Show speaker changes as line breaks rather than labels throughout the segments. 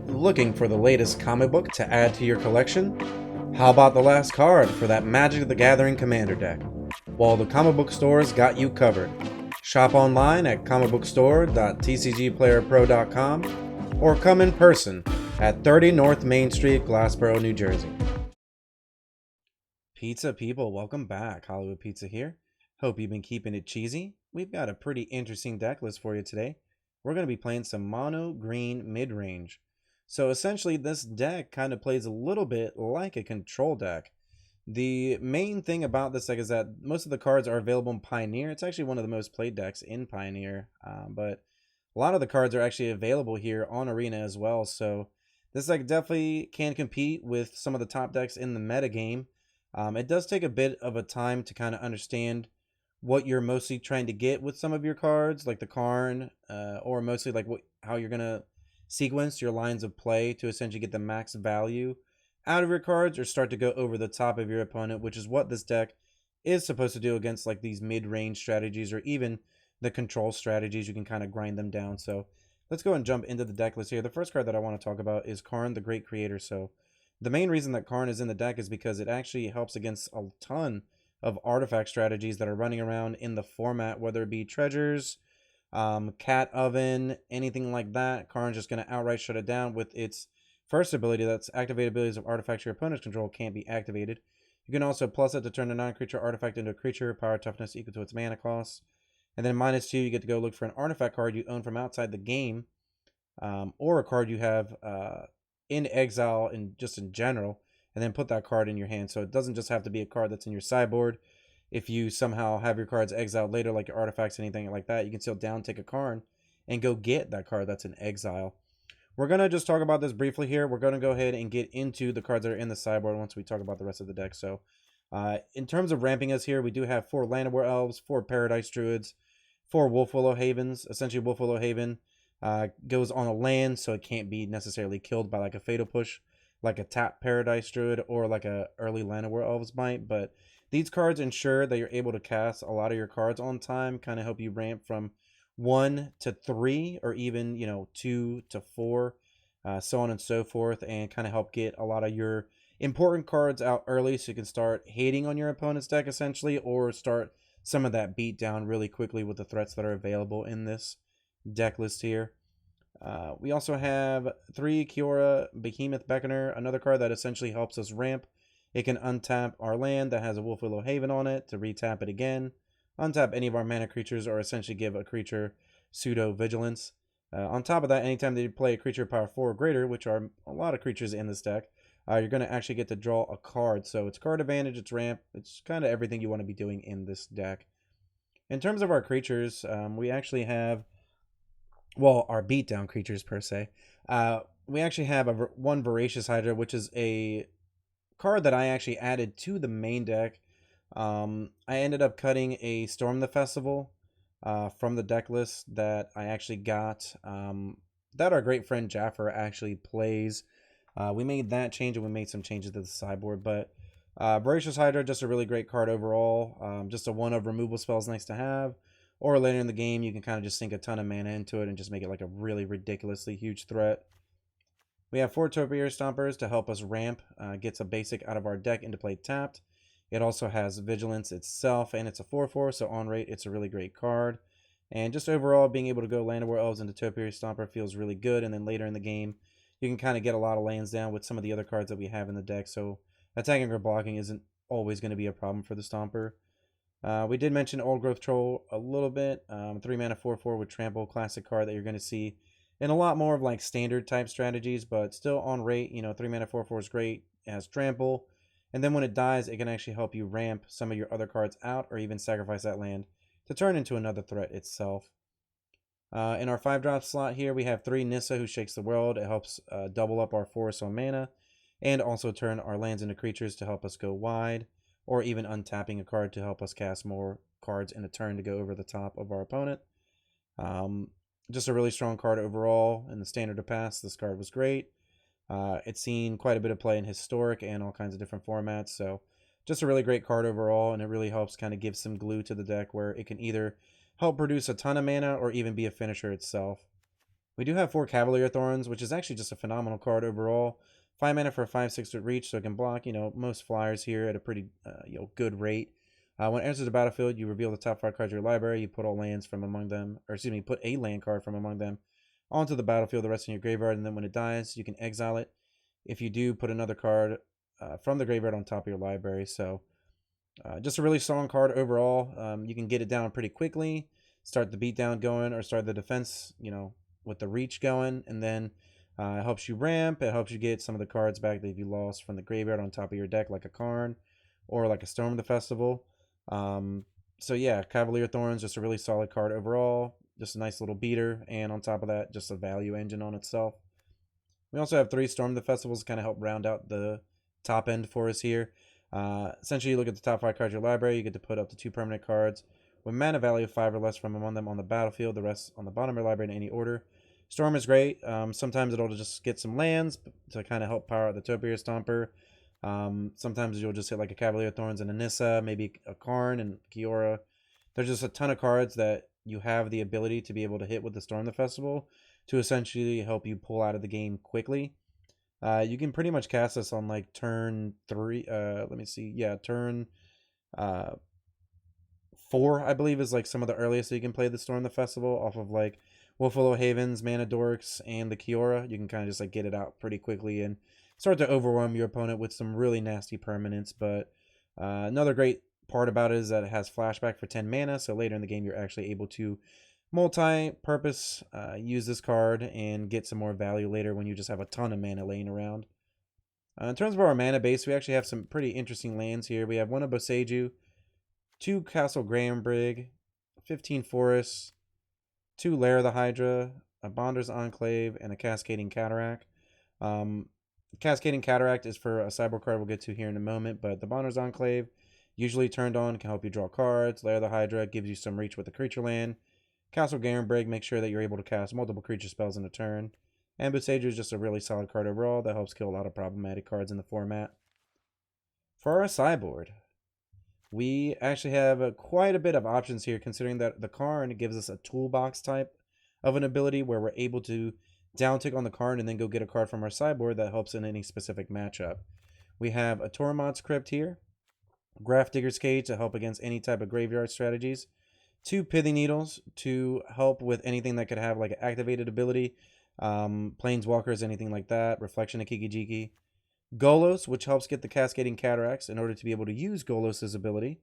Looking for the latest comic book to add to your collection? How about the last card for that Magic the Gathering Commander deck? Well, the comic book stores got you covered. Shop online at comicbookstore.tcgplayerpro.com or come in person at 30 North Main Street, Glassboro, New Jersey. Pizza people, welcome back. Hollywood Pizza here. Hope you've been keeping it cheesy. We've got a pretty interesting deck list for you today. We're going to be playing some Mono Green Midrange. So essentially this deck kind of plays a little bit like a control deck. The main thing about this deck is that most of the cards are available in Pioneer. It's actually one of the most played decks in Pioneer, but a lot of the cards are actually available here on Arena as well. So this deck definitely can compete with some of the top decks in the meta game. It does take a bit of a time to kind of understand what you're mostly trying to get with some of your cards, like the Karn, or mostly like how you're going to sequence your lines of play to essentially get the max value out of your cards or start to go over the top of your opponent, which is what this deck is supposed to do against like these mid-range strategies or even the control strategies. You can kind of grind them down. So let's go and jump into the deck list here. The first card that I want to talk about is Karn, the Great Creator. So the main reason that Karn is in the deck is because it actually helps against a ton of artifact strategies that are running around in the format, whether it be treasures, cat oven, anything like that. Karn's just going to outright shut it down with its first ability. That's activated abilities of artifacts your opponent's control can't be activated. You can also plus it to turn a non-creature artifact into a creature, power toughness equal to its mana cost. And then -2, you get to go look for an artifact card you own from outside the game, or a card you have in exile and just in general, and then put that card in your hand. So it doesn't just have to be a card that's in your sideboard. If you somehow have your cards exiled later, like your artifacts, anything like that, you can still down take a Karn and go get that card that's in exile. We're going to just talk about this briefly here. We're going to go ahead and get into the cards that are in the sideboard once we talk about the rest of the deck. So in terms of ramping us here, we do have 4 Llanowar Elves, 4 Paradise Druids, 4 Wolfwillow Havens. Essentially, Wolfwillow Haven goes on a land, so it can't be necessarily killed by like a Fatal Push, like a tap Paradise Druid or like a early Llanowar Elves might. But these cards ensure that you're able to cast a lot of your cards on time, kind of help you ramp from 1 to 3 or even 2 to 4, so on and so forth, and kind of help get a lot of your important cards out early so you can start hating on your opponent's deck essentially, or start some of that beat down really quickly with the threats that are available in this deck list here. We also have 3 Kiora Behemoth Beckoner, another card that essentially helps us ramp. It can untap our land that has a Wolfwillow Haven on it to retap it again. Untap any of our mana creatures or essentially give a creature pseudo vigilance. On top of that, anytime that you play a creature power 4 or greater, which are a lot of creatures in this deck, you're going to actually get to draw a card. So it's card advantage, it's ramp, it's kind of everything you want to be doing in this deck. In terms of our creatures, we actually have, well, our beatdown creatures per se. We actually have one Voracious Hydra, which is a card that I actually added to the main deck. I ended up cutting a Storm the Festival from the deck list that I actually got, that our great friend Jaffer actually plays. We made that change and we made some changes to the sideboard, but Voracious Hydra, just a really great card overall. Just a 1 of removal spells, nice to have. Or later in the game, you can kind of just sink a ton of mana into it and just make it like a really ridiculously huge threat. We have 4 Topiary Stompers to help us ramp, gets a basic out of our deck into play tapped. It also has Vigilance itself, and it's a 4/4, so on rate, it's a really great card. And just overall, being able to go Llanowar Elves into Topiary Stomper feels really good, and then later in the game, you can kind of get a lot of lands down with some of the other cards that we have in the deck, so attacking or blocking isn't always going to be a problem for the Stomper. We did mention Old Growth Troll a little bit. 3 mana 4/4 with Trample, classic card that you're going to see in a lot more of like standard type strategies, but still on rate. 3 mana 4/4 is great. It has Trample, and then when it dies, it can actually help you ramp some of your other cards out, or even sacrifice that land to turn into another threat itself. In our 5-drop slot here, we have 3 Nissa, who shakes the world. It helps double up our forest on mana, and also turn our lands into creatures to help us go wide, or even untapping a card to help us cast more cards in a turn to go over the top of our opponent. Just a really strong card overall. In the standard to pass, this card was great. It's seen quite a bit of play in historic and all kinds of different formats, so just a really great card overall, and it really helps kind of give some glue to the deck where it can either help produce a ton of mana or even be a finisher itself. We do have 4 Cavalier Thorns, which is actually just a phenomenal card overall. 5 mana for a 5/6 with reach, so it can block, most flyers here at a pretty, good rate. When it enters the battlefield, you reveal the top 5 cards of your library. You put all lands from among them, or excuse me, put a land card from among them onto the battlefield, the rest in your graveyard, and then when it dies, you can exile it. If you do, put another card from the graveyard on top of your library. So just a really strong card overall. You can get it down pretty quickly, start the beatdown going, or start the defense, with the reach going, and then it helps you ramp. It helps you get some of the cards back that you lost from the graveyard on top of your deck, like a Karn or like a Storm of the Festival. So yeah, Cavalier Thorns, just a really solid card overall. Just a nice little beater, and on top of that, just a value engine on itself. We also have 3 Storm of the Festivals to kind of help round out the top end for us here. Essentially, you look at the top 5 cards of your library. You get to put up to 2 permanent cards with mana value of 5 or less from among them on the battlefield. The rest on the bottom of your library in any order. Storm is great. Sometimes it'll just get some lands to kind of help power out the Topiary Stomper. Sometimes you'll just hit like a Cavalier Thorns and a Nissa, maybe a Karn and Kiora. There's just a ton of cards that you have the ability to be able to hit with the Storm the Festival to essentially help you pull out of the game quickly. You can pretty much cast this on like turn 3. Let me see. Yeah, turn 4, I believe, is like some of the earliest that you can play the Storm the Festival off of like Wolfwillow Havens, Mana Dorks, and the Kiora. You can kind of just like get it out pretty quickly and start to overwhelm your opponent with some really nasty permanents. But another great part about it is that it has flashback for 10 mana, so later in the game you're actually able to multi-purpose use this card and get some more value later when you just have a ton of mana laying around. In terms of our mana base, we actually have some pretty interesting lands here. We have 1 of Boseiju, 2 Castle Grahambrigg, 15 Forests, 2 Lair of the Hydra, a Bonder's Enclave, and a Cascading Cataract. Cascading Cataract is for a sideboard card we'll get to here in a moment, but the Bonder's Enclave, usually turned on, can help you draw cards. Lair of the Hydra gives you some reach with the creature land. Castle Garenbreg makes sure that you're able to cast multiple creature spells in a turn. And Boseiju is just a really solid card overall that helps kill a lot of problematic cards in the format. For our sideboard, we actually have quite a bit of options here, considering that the Karn gives us a toolbox type of an ability where we're able to downtick on the Karn and then go get a card from our sideboard that helps in any specific matchup. We have a Tormod's Crypt here, Grafdigger's Cage to help against any type of graveyard strategies, 2 Pithing Needles to help with anything that could have like an activated ability, Planeswalkers, anything like that, Reflection of Kiki-Jiki, Golos, which helps get the Cascading Cataracts in order to be able to use Golos' ability,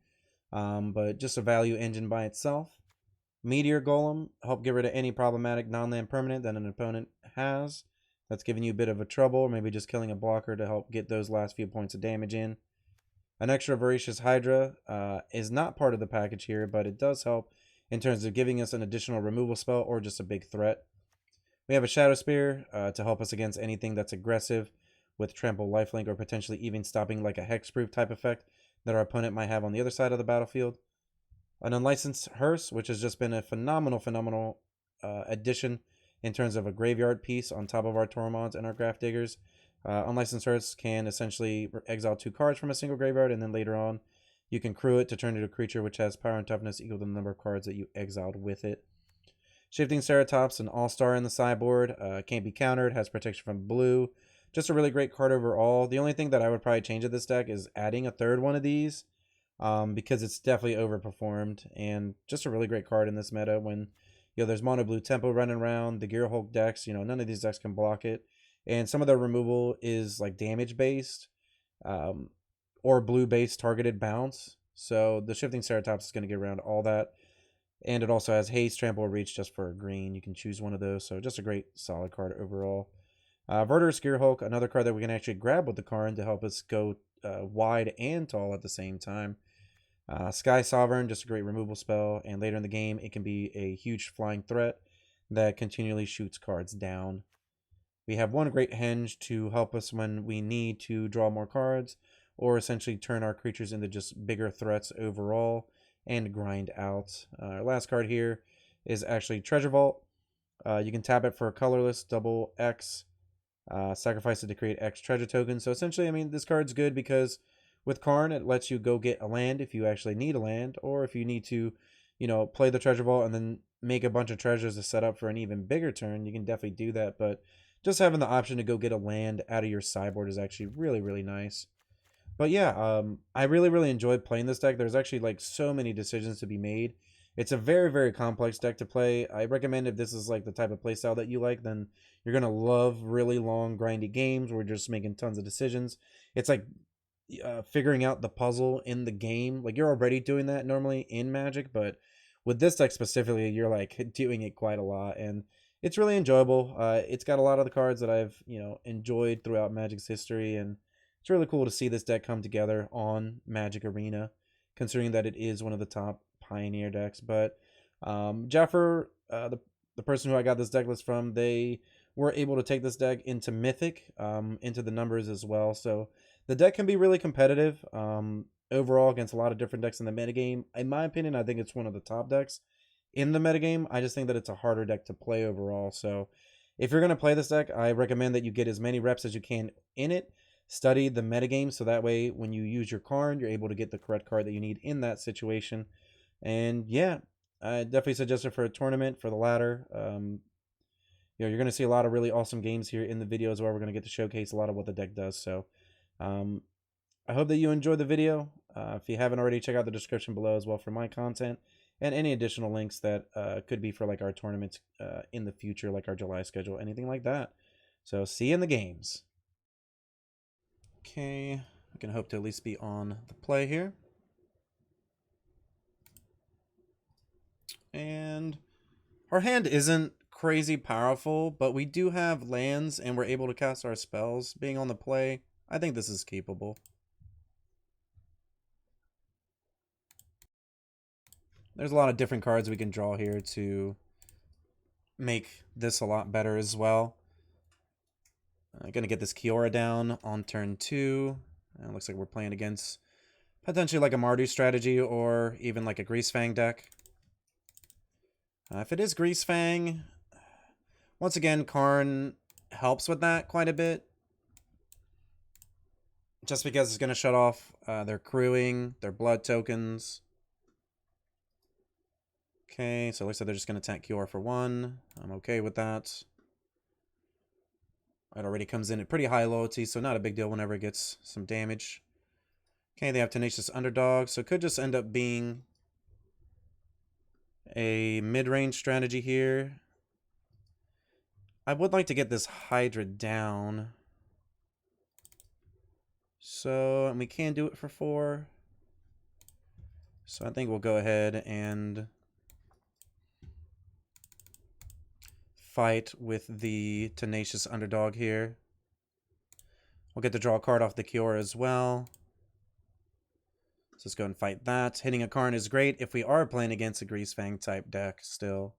but just a value engine by itself. Meteor Golem, help get rid of any problematic non-land permanent that an opponent has that's giving you a bit of a trouble, or maybe just killing a blocker to help get those last few points of damage in. An extra Voracious Hydra is not part of the package here, but it does help in terms of giving us an additional removal spell or just a big threat. We have a Shadow Spear to help us against anything that's aggressive with Trample, Lifelink, or potentially even stopping like a Hexproof type effect that our opponent might have on the other side of the battlefield. An Unlicensed Hearse, which has just been a phenomenal addition in terms of a graveyard piece on top of our Tormods and our Grafdiggers. Unlicensed Hearse can essentially exile 2 cards from a single graveyard, and then later on you can crew it to turn into a creature which has power and toughness equal to the number of cards that you exiled with it. Shifting Ceratops, an all-star in the sideboard, can't be countered, has protection from blue. Just a really great card overall. The only thing that I would probably change at this deck is adding a 3rd one of these, because it's definitely overperformed, and just a really great card in this meta when there's mono blue tempo running around. The Gearhulk decks, none of these decks can block it, and some of the removal is like damage based, or blue based targeted bounce. So the Shifting Ceratops is going to get around all that. And it also has haste, trample, or reach just for a green. You can choose one of those. So just a great solid card overall. Verdurous Gearhulk, another card that we can actually grab with the Karn to help us go wide and tall at the same time. Sky Sovereign, just a great removal spell. And later in the game, it can be a huge flying threat that continually shoots cards down. We have one great henge to help us when we need to draw more cards, or essentially turn our creatures into just bigger threats overall and grind out. Our last card here is actually Treasure Vault. You can tap it for a colorless, double X, sacrifice it to create X treasure tokens. So essentially, this card's good because with Karn, it lets you go get a land if you actually need a land, or if you need to, play the Treasure Vault and then make a bunch of treasures to set up for an even bigger turn, you can definitely do that. But just having the option to go get a land out of your sideboard is actually really, really nice. But yeah, I really, really enjoyed playing this deck. There's actually like so many decisions to be made. It's a very, very complex deck to play. I recommend if this is like the type of playstyle that you like, then you're going to love really long, grindy games where you're just making tons of decisions. It's like figuring out the puzzle in the game. Like you're already doing that normally in Magic, but with this deck specifically, you're like doing it quite a lot, and it's really enjoyable. It's got a lot of the cards that I've enjoyed throughout Magic's history, and it's really cool to see this deck come together on Magic Arena, considering that it is one of the top Pioneer decks. But Jaffer, the person who I got this deck list from, they were able to take this deck into Mythic, into the numbers as well. So the deck can be really competitive overall against a lot of different decks in the metagame. In my opinion, I think it's one of the top decks in the metagame. I just think that it's a harder deck to play overall. So if you're going to play this deck, I recommend that you get as many reps as you can in it. Study the metagame so that way when you use your Karn, you're able to get the correct card that you need in that situation. And yeah, I definitely suggest it for a tournament, for the ladder. You're going to see a lot of really awesome games here in the video as well. We're going to get to showcase a lot of what the deck does. So I hope that you enjoyed the video. If you haven't already, check out the description below as well for my content and any additional links that could be for like our tournaments in the future, like our July schedule, anything like that. So see you in the games. Okay, we can hope to at least be on the play here. And our hand isn't crazy powerful, but we do have lands and we're able to cast our spells. Being on the play, I think this is capable. There's a lot of different cards we can draw here to make this a lot better as well. I'm going to get this Kiora down on turn 2. It looks like we're playing against potentially like a Mardu strategy or even like a Greasefang deck. If it is Greasefang, once again, Karn helps with that quite a bit. Just because it's going to shut off their crewing, their blood tokens. Okay, so it looks like they're just going to attack Kiora for 1. I'm okay with that. It already comes in at pretty high loyalty, so not a big deal whenever it gets some damage. Okay, they have Tenacious Underdog, so it could just end up being a mid-range strategy here. I would like to get this Hydra down. So, and we can do it for 4. So I think we'll go ahead and fight with the Tenacious Underdog here. We'll get to draw a card off the Kiora as well. So let's go and fight that. Hitting a Karn is great if we are playing against a Greasefang type deck still.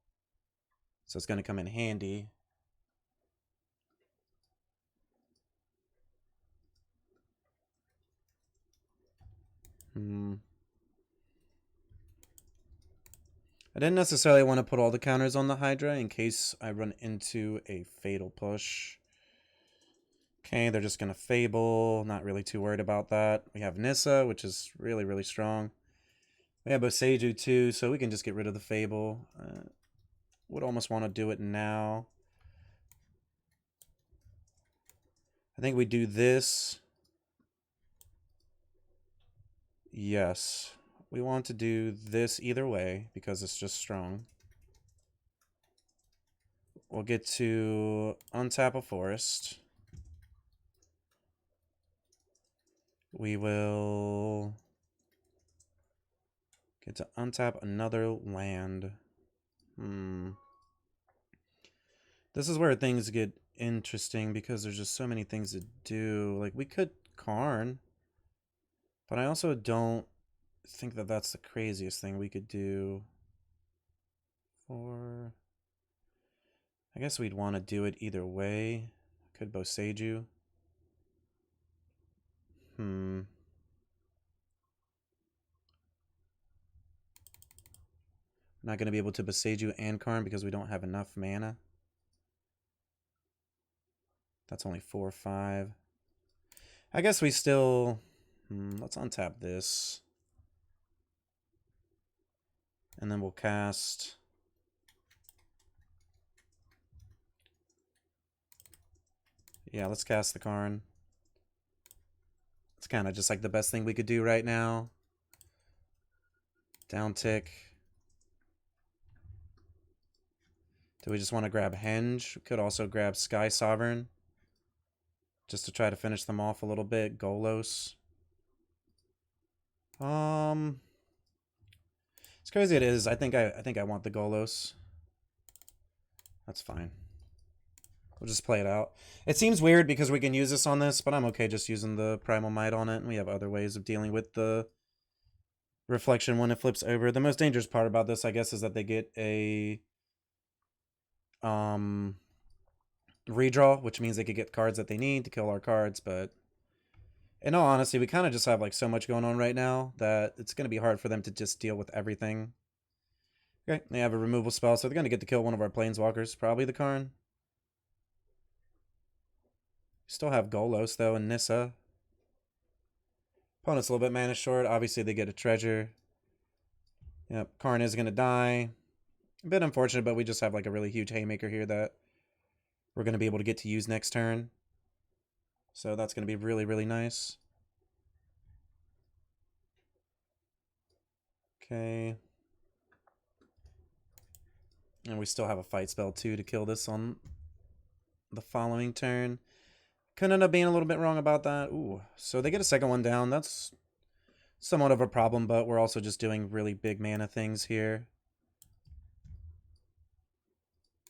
So it's going to come in handy. I didn't necessarily want to put all the counters on the Hydra in case I run into a Fatal Push. Okay, they're just going to Fable. Not really too worried about that. We have Nissa, which is really, really strong. We have Boseiju too, so we can just get rid of the Fable. Would almost want to do it now. I think we do this. Yes. We want to do this either way because it's just strong. We'll get to untap a forest. We will get to untap another land. This is where things get interesting because there's just so many things to do. Like, we could Karn, but I also don't think that that's the craziest thing we could do. I guess we'd want to do it either way. Could Boseiju. Not going to be able to Boseiju and Karn because we don't have enough mana. That's only 4 or 5. I guess we still... let's untap this. And then we'll cast Yeah, let's cast the Karn. It's kind of just like the best thing we could do right now. Down tick. Do we just want to grab Henge? We could also grab Sky Sovereign. Just to try to finish them off a little bit. Golos. As crazy it is, I think I want the Golos. That's fine. We'll just play it out. It seems weird because we can use this on this, but I'm okay just using the Primal Might on it. And we have other ways of dealing with the reflection when it flips over. The most dangerous part about this, I guess, is that they get a redraw, which means they could get cards that they need to kill our cards, but in all honesty, we kind of just have like so much going on right now that it's going to be hard for them to just deal with everything. Okay, they have a removal spell, so they're going to get to kill one of our planeswalkers, probably the Karn. Still have Golos, though, and Nissa. Opponent's a little bit mana short. Obviously, they get a treasure. Yep, Karn is going to die. A bit unfortunate, but we just have like a really huge Haymaker here that we're going to be able to get to use next turn. So that's going to be really, really nice. Okay. And we still have a fight spell, too, to kill this on the following turn. Could end up being a little bit wrong about that. Ooh, so they get a second one down. That's somewhat of a problem, but we're also just doing really big mana things here.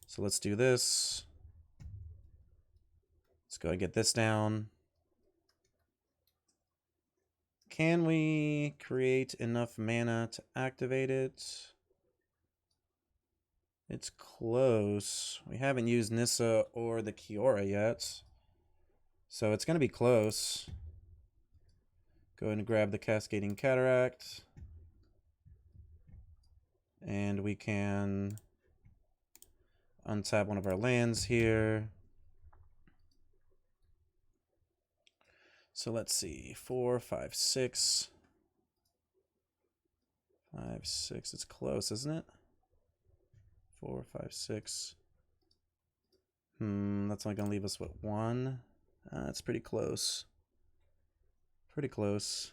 So let's do this. Let's go and get this down. Can we create enough mana to activate it? It's close. We haven't used Nissa or the Kiora yet. So it's going to be close. Go ahead and grab the Cascading Cataract. And we can untap one of our lands here. So let's see. 4, 5, 6. 5, 6. It's close, isn't it? 4, 5, 6. That's only going to leave us with 1. That's pretty close. Pretty close.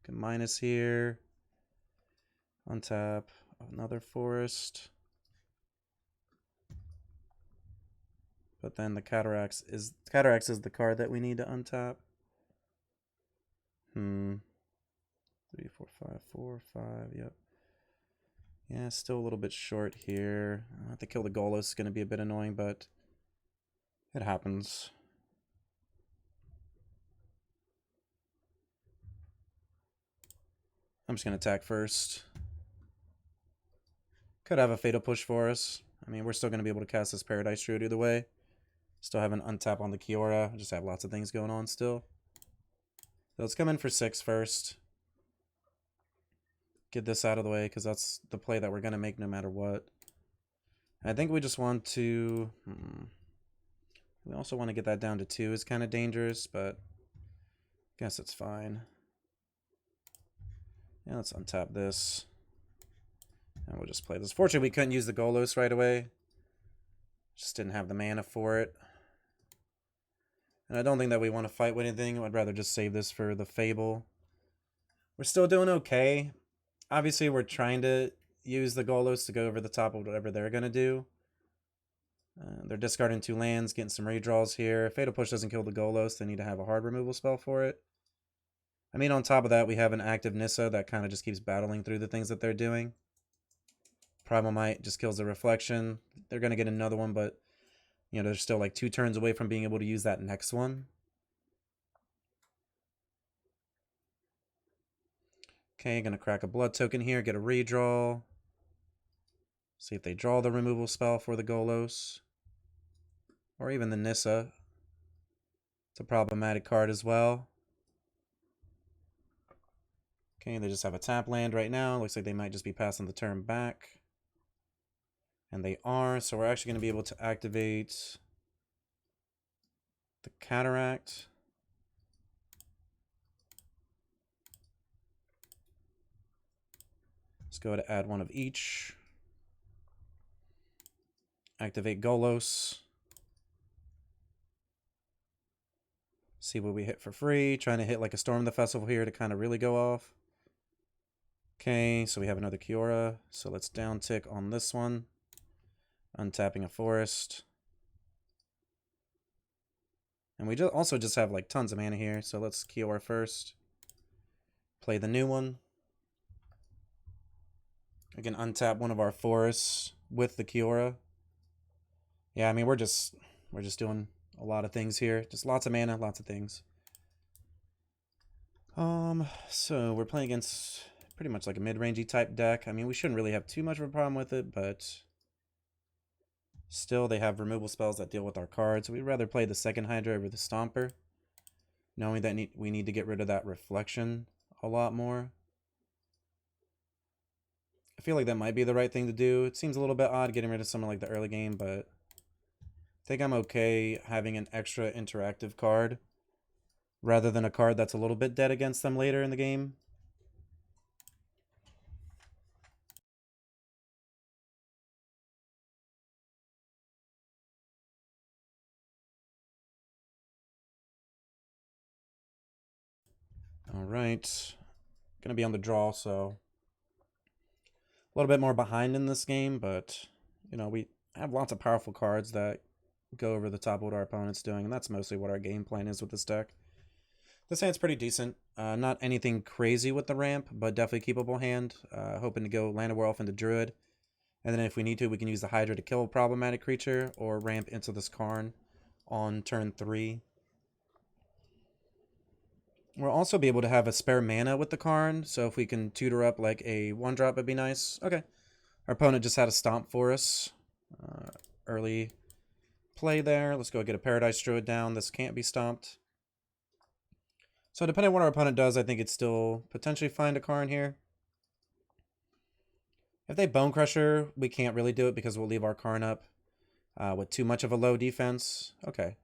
Can minus here. Untap another forest. But then the Cataracts is the card that we need to untap. 3, 4, 5, 4, 5, yep. Yeah, still a little bit short here. I have to kill the Golos. It's going to be a bit annoying, but it happens. I'm just going to attack first. Could have a Fatal Push for us. I mean, we're still going to be able to cast this Paradise Druid either way. Still have an untap on the Kiora. Just have lots of things going on still. So let's come in for 6 first. Get this out of the way because that's the play that we're going to make no matter what. I think we just want to... We also want to get that down to 2. It's kind of dangerous, but I guess it's fine. Yeah, let's untap this. And we'll just play this. Fortunately, we couldn't use the Golos right away. Just didn't have the mana for it. And I don't think that we want to fight with anything. I'd rather just save this for the Fable. We're still doing okay. Obviously, we're trying to use the Golos to go over the top of whatever they're going to do. They're discarding 2 lands, getting some redraws here. If Fatal Push doesn't kill the Golos, they need to have a hard removal spell for it. I mean, on top of that, we have an active Nissa that kind of just keeps battling through the things that they're doing. Primal Might just kills the reflection. They're going to get another one, but you know, they're still like 2 turns away from being able to use that next one. Okay, gonna crack a blood token here, get a redraw. See if they draw the removal spell for the Golos. Or even the Nissa. It's a problematic card as well. Okay, they just have a tap land right now. Looks like they might just be passing the turn back. And they are, so we're actually going to be able to activate the Cataract. Let's go to add one of each. Activate Golos. See what we hit for free. Trying to hit like a Storm the Festival here to kind of really go off. Okay, so we have another Kiora. So let's down tick on this one. Untapping a forest. And we also just have like tons of mana here. So let's Kiora first. Play the new one. I can untap one of our forests with the Kiora. Yeah, I mean we're just doing a lot of things here. Just lots of mana, lots of things. So we're playing against pretty much like a mid-rangey type deck. I mean, we shouldn't really have too much of a problem with it, but still they have removal spells that deal with our cards. So we'd rather play the second Hydra over the Stomper, knowing that we need to get rid of that reflection a lot more. I feel like that might be the right thing to do. It seems a little bit odd getting rid of something like the early game, but I think I'm okay having an extra interactive card rather than a card that's a little bit dead against them later in the game. All right, gonna be on the draw, so a little bit more behind in this game, but you know, we have lots of powerful cards that go over the top of what our opponent's doing, and that's mostly what our game plan is with this deck. This hand's pretty decent. Not anything crazy with the ramp, but definitely keepable hand. Hoping to go Land of Werewolf into Druid. And then if we need to, we can use the Hydra to kill a problematic creature or ramp into this Karn on turn 3. We'll also be able to have a spare mana with the Karn, so if we can tutor up like a 1-drop, it'd be nice. Okay. Our opponent just had a stomp for us. Early play there. Let's go get a Paradise Druid down. This can't be stomped. So depending on what our opponent does, I think it's still potentially find a Karn here. If they Bone Crusher, we can't really do it because we'll leave our Karn up with too much of a low defense. Okay.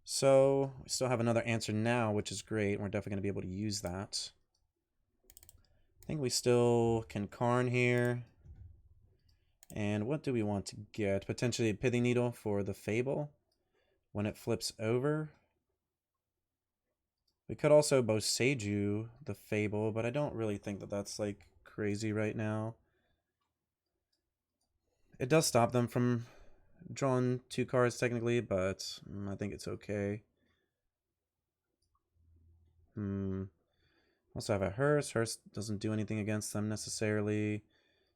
So we still have another answer now, which is great. We're definitely going to be able to use that. I think we still can Karn here. And what do we want to get? Potentially a Pithing Needle for the Fable when it flips over. We could also Boseiju the Fable, but I don't really think that that's like crazy right now. It does stop them from drawing 2 cards technically, but I think it's okay. Also have a Hearse. Hearse doesn't do anything against them necessarily.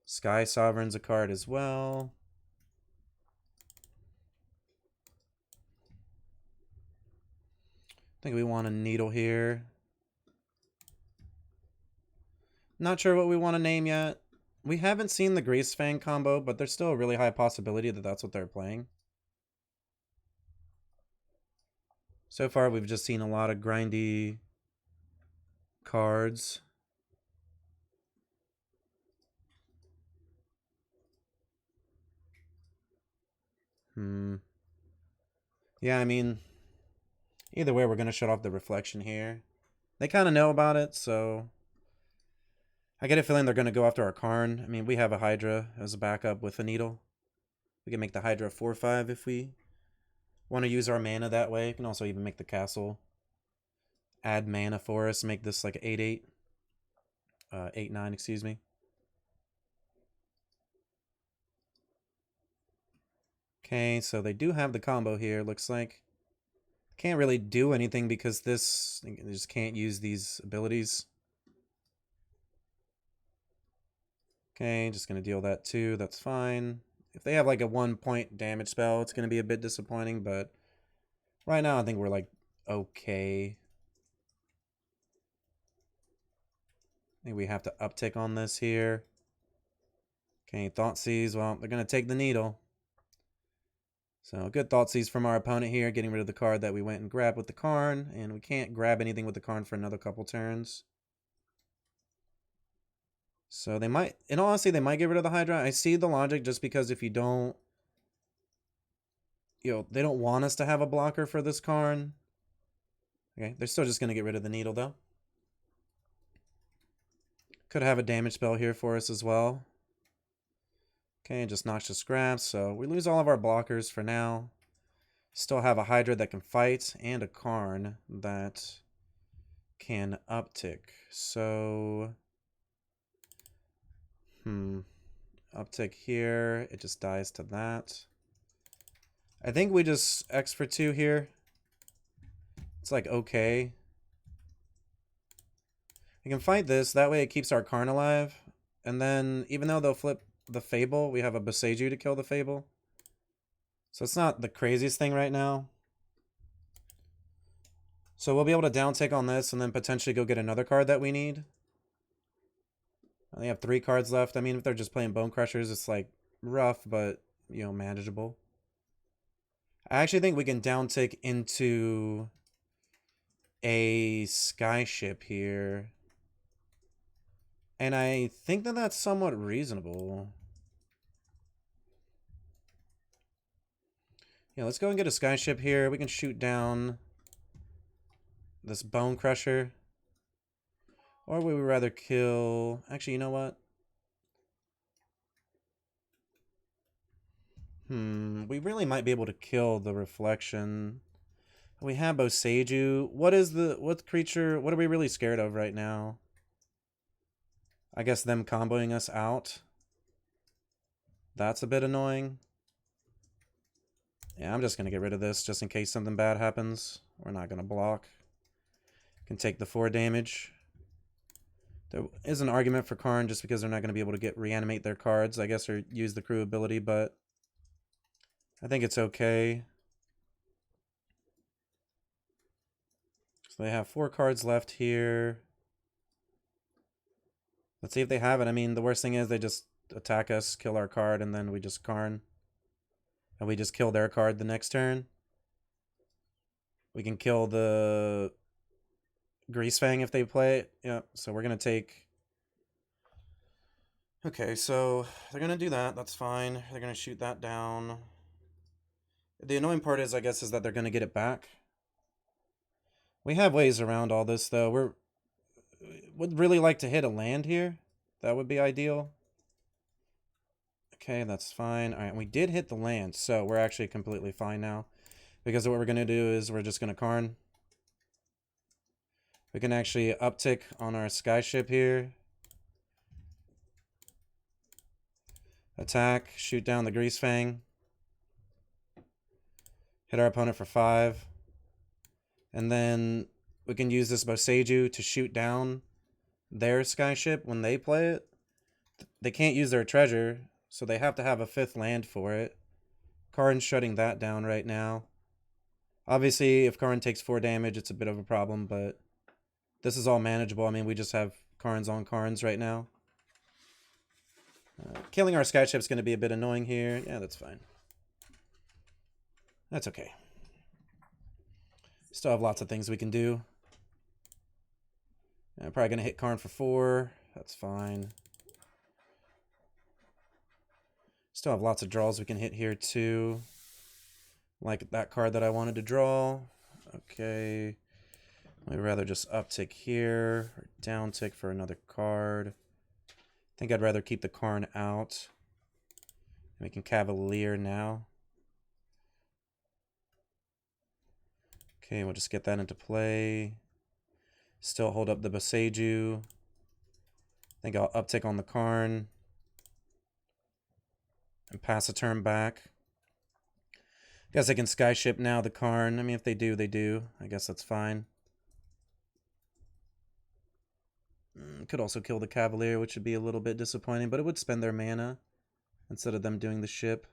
Sky Sovereign's a card as well. I think we want a Needle here. Not sure what we want to name yet. We haven't seen the Greasefang combo, but there's still a really high possibility that that's what they're playing. So far, we've just seen a lot of grindy cards. Yeah, I mean, either way, we're going to shut off the reflection here. They kind of know about it, so I get a feeling they're going to go after our Karn. I mean, we have a Hydra as a backup with a Needle. We can make the Hydra 4/5 if we want to use our mana that way. We can also even make the castle add mana for us, make this like 8/8. 8/9, excuse me. Okay, so they do have the combo here, looks like. Can't really do anything because they just can't use these abilities. Okay, just going to deal that too. That's fine. If they have like a 1-point damage spell, it's going to be a bit disappointing, but right now I think we're like okay. I think we have to uptick on this here. Okay, Thoughtseize. Well, they're going to take the Needle. So good Thoughtseize from our opponent here, getting rid of the card that we went and grabbed with the Karn, and we can't grab anything with the Karn for another couple turns. So they might, in all honesty, they might get rid of the Hydra. I see the logic just because if you don't, they don't want us to have a blocker for this Karn. Okay, they're still just going to get rid of the Needle though. Could have a damage spell here for us as well. Okay, just Noxious Grasp, so we lose all of our blockers for now. Still have a Hydra that can fight and a Karn that can uptick. So, uptick here. It just dies to that. I think we just X for 2 here. It's like okay. We can fight this. That way it keeps our Karn alive. And then, even though they'll flip the Fable, we have a Boseiju to kill the Fable. So it's not the craziest thing right now. So we'll be able to down tick on this and then potentially go get another card that we need. I only have 3 cards left. I mean, if they're just playing Bone Crushers, it's like rough, but, you know, manageable. I actually think we can down tick into a Skyship here. And I think that that's somewhat reasonable. Yeah, let's go and get a Skyship here. We can shoot down this Bone Crusher. Or we would rather kill... Actually, you know what? We really might be able to kill the Reflection. We have Boseiju. What creature... What are we really scared of right now? I guess them comboing us out. That's a bit annoying. Yeah, I'm just going to get rid of this just in case something bad happens. We're not going to block. Can take the 4 damage. There is an argument for Karn just because they're not going to be able to reanimate their cards, I guess, or use the crew ability, but I think it's okay. So they have 4 cards left here. Let's see if they have it. I mean, the worst thing is they just attack us, kill our card, and then we just Karn. And we just kill their card the next turn. We can kill the Greasefang if they play it. Yeah, so we're going to take... Okay, so they're going to do that. That's fine. They're going to shoot that down. The annoying part is, I guess, is that they're going to get it back. We have ways around all this, though. Would really like to hit a land here. That would be ideal. Okay, that's fine. All right, we did hit the land, so we're actually completely fine now. Because what we're going to do is we're just going to Karn. We can actually uptick on our Skyship here. Attack, shoot down the Greasefang. Hit our opponent for 5. And then we can use this Boseiju to shoot down their Skyship when they play it. They can't use their treasure, so they have to have a 5th land for it. Karn's shutting that down right now. Obviously, if Karn takes 4 damage, it's a bit of a problem, but this is all manageable. I mean, we just have Karns on Karns right now. Killing our Skyship is going to be a bit annoying here. Yeah, that's fine. That's okay. Still have lots of things we can do. I'm probably going to hit Karn for 4. That's fine. Still have lots of draws we can hit here too. Like that card that I wanted to draw. Okay. I'd rather just uptick here or downtick for another card. I think I'd rather keep the Karn out. We can Cavalier now. Okay, we'll just get that into play. Still hold up the Boseiju. I think I'll uptick on the Karn. And pass a turn back. Guess I can Skyship now the Karn. I mean, if they do, they do. I guess that's fine. Could also kill the Cavalier, which would be a little bit disappointing, but it would spend their mana instead of them doing the ship.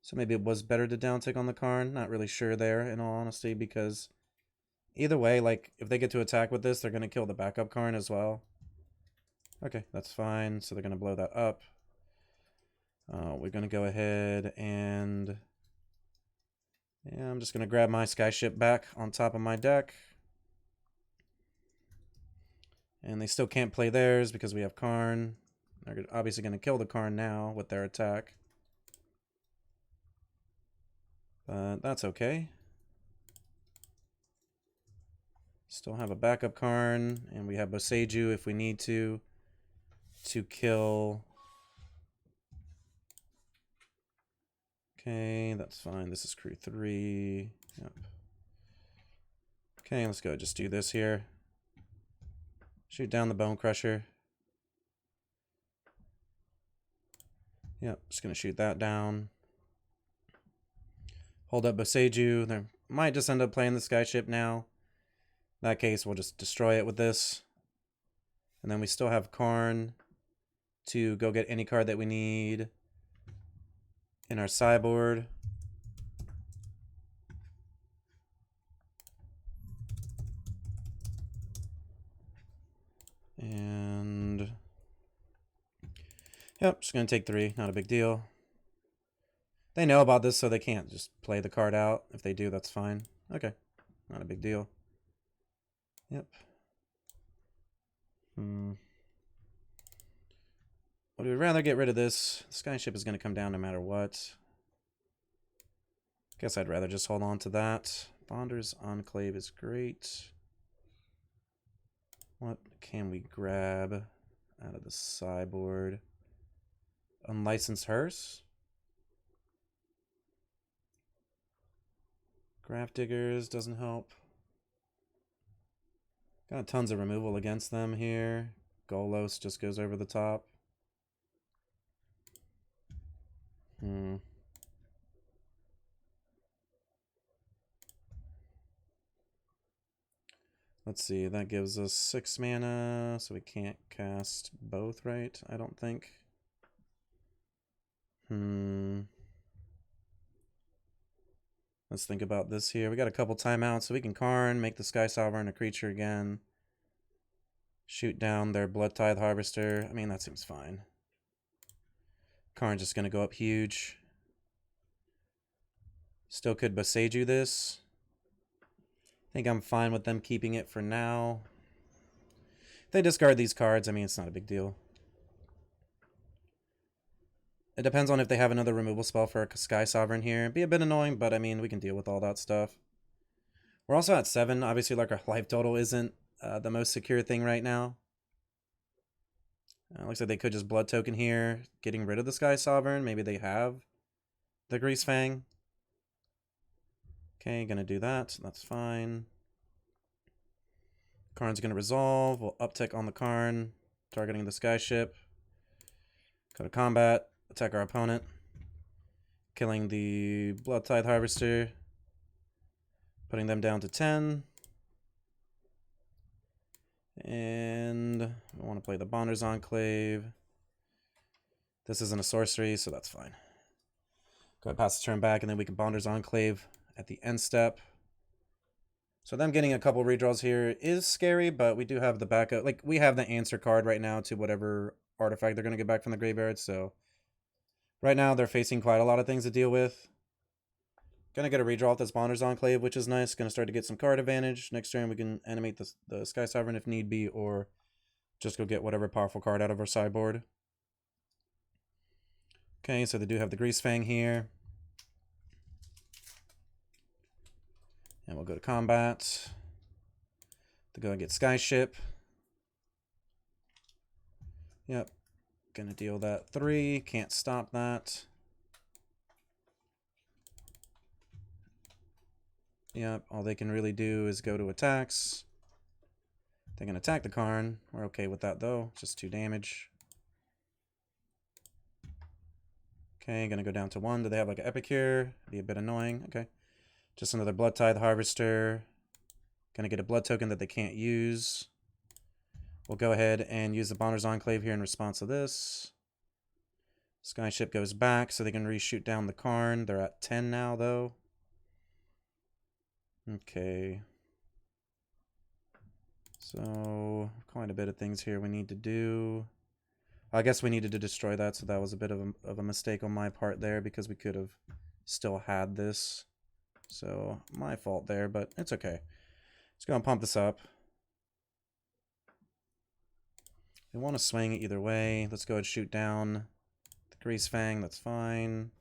So maybe it was better to downtick on the Karn. Not really sure there, in all honesty, because either way, like, if they get to attack with this, they're going to kill the backup Karn as well. Okay, that's fine. So they're going to blow that up. We're going to go ahead and... Yeah, I'm just going to grab my Skyship back on top of my deck. And they still can't play theirs because we have Karn. They're obviously going to kill the Karn now with their attack. But that's okay. Still have a backup Karn. And we have Boseiju if we need to kill... Okay, that's fine. This is crew 3. Yep. Okay, let's go just do this here. Shoot down the Bone Crusher. Yep, just going to shoot that down. Hold up Boseiju. They might just end up playing the Skyship now. In that case, we'll just destroy it with this. And then we still have Karn to go get any card that we need in our sideboard. And yep, just going to take 3. Not a big deal. They know about this, so they can't just play the card out. If they do, that's fine. Okay, not a big deal. Yep. Would we rather get rid of this? The Skyship is going to come down no matter what. Guess I'd rather just hold on to that. Bonder's Enclave is great. What can we grab out of the sideboard? Unlicensed Hearse? Grafdiggers doesn't help. Got tons of removal against them here. Golos just goes over the top. Let's see, that gives us 6 mana, so we can't cast both, right? I don't think. Let's think about this here. We got a couple timeouts, so we can Karn, make the Sky Sovereign a creature again. Shoot down their Blood Tithe Harvester. I mean, that seems fine. Karn's just going to go up huge. Still could Boseiju this. I think I'm fine with them keeping it for now. If they discard these cards, I mean, it's not a big deal. It depends on if they have another removal spell for a Sky Sovereign here. It'd be a bit annoying, but I mean, we can deal with all that stuff. We're also at 7. Obviously, like, our life total isn't the most secure thing right now. Looks like they could just Blood Token here, getting rid of the Sky Sovereign. Maybe they have the Greasefang. Okay, gonna do that. That's fine. Karn's gonna resolve. We'll uptick on the Karn, targeting the Skyship. Go to combat, attack our opponent, killing the Blood Tithe Harvester, putting them down to 10. And we want to play the Bonder's Enclave. This isn't a sorcery, so that's fine. Go ahead, pass the turn back, and then we can Bonder's Enclave at the end step. So them getting a couple redraws here is scary, but we do have the backup. Like, we have the answer card right now to whatever artifact they're going to get back from the graveyard. So right now they're facing quite a lot of things to deal with. Gonna get a redraw with this Bonder's Enclave, which is nice. Gonna start to get some card advantage. Next turn we can animate the Sky Sovereign if need be, or just go get whatever powerful card out of our sideboard. Okay, so they do have the Greasefang here. And we'll go to combat. To go and get Skyship. Yep. Gonna deal that 3. Can't stop that. Yep, all they can really do is go to attacks. They can attack the Karn. We're okay with that, though. Just 2 damage. Okay, gonna go down to 1. Do they have, like, an Epicure? Be a bit annoying. Okay. Just another Blood Tithe Harvester. Gonna get a Blood Token that they can't use. We'll go ahead and use the Bonder's Enclave here in response to this. Skyship goes back, so they can reshoot down the Karn. They're at 10 now, though. Okay. So, quite a bit of things here we need to do. I guess we needed to destroy that, so that was a bit of a mistake on my part there, because we could have still had this. So, my fault there, but it's okay. Let's go and pump this up. We want to swing either way. Let's go and shoot down the Greasefang, that's fine.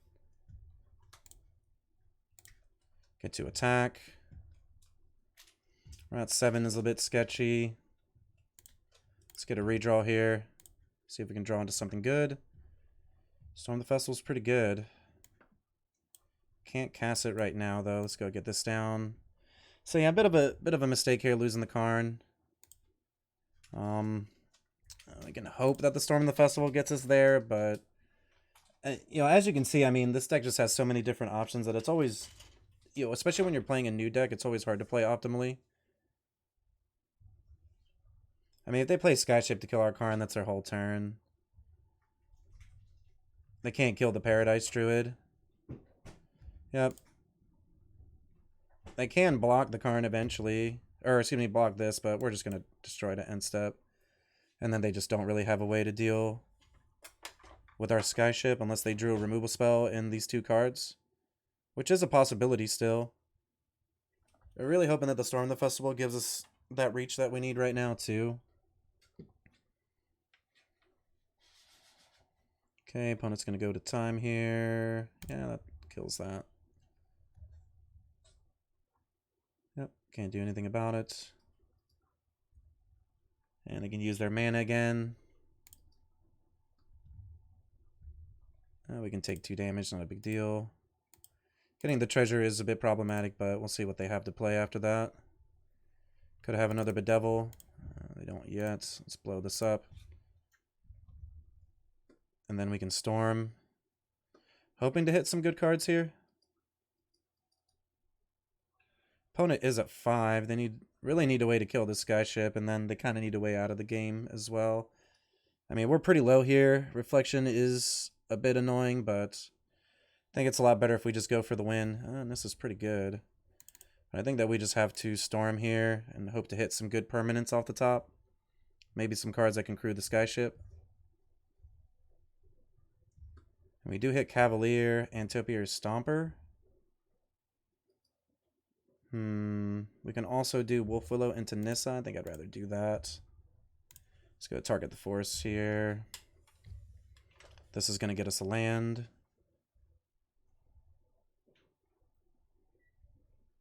Get to attack. We're at 7 is a bit sketchy. Let's get a redraw here. See if we can draw into something good. Storm the Festival's pretty good. can't cast it right now though. Let's go get this down. So yeah, a bit of a mistake here losing the Karn. We can hope that the Storm of the Festival gets us there, but you know, as you can see, I mean, this deck just has so many different options that it's always, you know, especially when you're playing a new deck, it's always hard to play optimally. I mean, if they play Skyship to kill our Karn, that's their whole turn. They can't kill the Paradise Druid. Yep. They can block the Karn eventually. Or, excuse me, block this, but we're just going to destroy it at end step. And then they just don't really have a way to deal with our Skyship unless they drew a removal spell in these two cards. Which is a possibility still. We're really hoping that the Storm of the Festival gives us that reach that we need right now, too. Okay, opponent's going to go to time here. Yeah, that kills that. Yep, can't do anything about it. And they can use their mana again. We can take 2 damage, not a big deal. Getting the treasure is a bit problematic, but we'll see what they have to play after that. Could have another Bedevil. They don't yet. Let's blow this up. And then we can Storm. Hoping to hit some good cards here. Opponent is at 5. They really need a way to kill this Skyship, and then they kind of need a way out of the game as well. I mean, we're pretty low here. Reflection is a bit annoying, but I think it's a lot better if we just go for the win. And this is pretty good. But I think that we just have to Storm here and hope to hit some good permanents off the top. Maybe some cards that can crew the Skyship. And we do hit Cavalier, Antopia, or Stomper. We can also do Wolf Willow into Nissa. I think I'd rather do that. Let's go target the forest here. This is going to get us a land.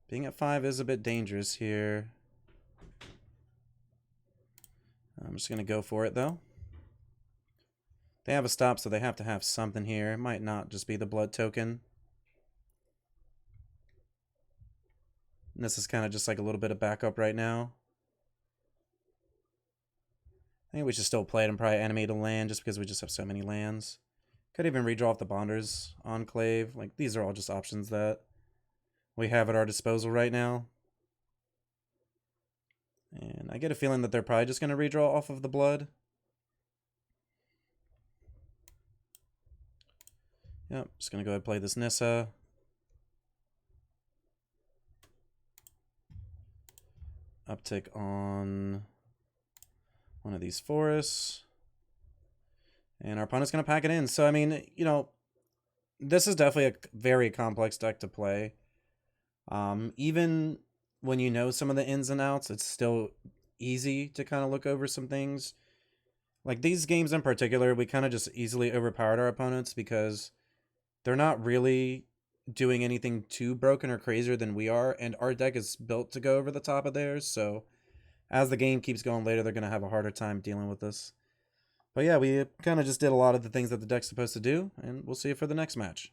Being at 5 is a bit dangerous here. I'm just going to go for it, though. They have a stop, so they have to have something here. It might not just be the blood token. And this is kind of just like a little bit of backup right now. I think we should still play it and probably animate a land just because we just have so many lands. Could even redraw off the Bonders Enclave. Like, these are all just options that we have at our disposal right now. And I get a feeling that they're probably just going to redraw off of the blood. Yep, just going to go ahead and play this Nissa. Uptick on one of these forests. And our opponent's going to pack it in. So, I mean, you know, this is definitely a very complex deck to play. Even when you know some of the ins and outs, it's still easy to kind of look over some things. Like these games in particular, we kind of just easily overpowered our opponents because they're not really doing anything too broken or crazier than we are, and our deck is built to go over the top of theirs, so as the game keeps going later, they're going to have a harder time dealing with this. But yeah, we kind of just did a lot of the things that the deck's supposed to do, and we'll see you for the next match.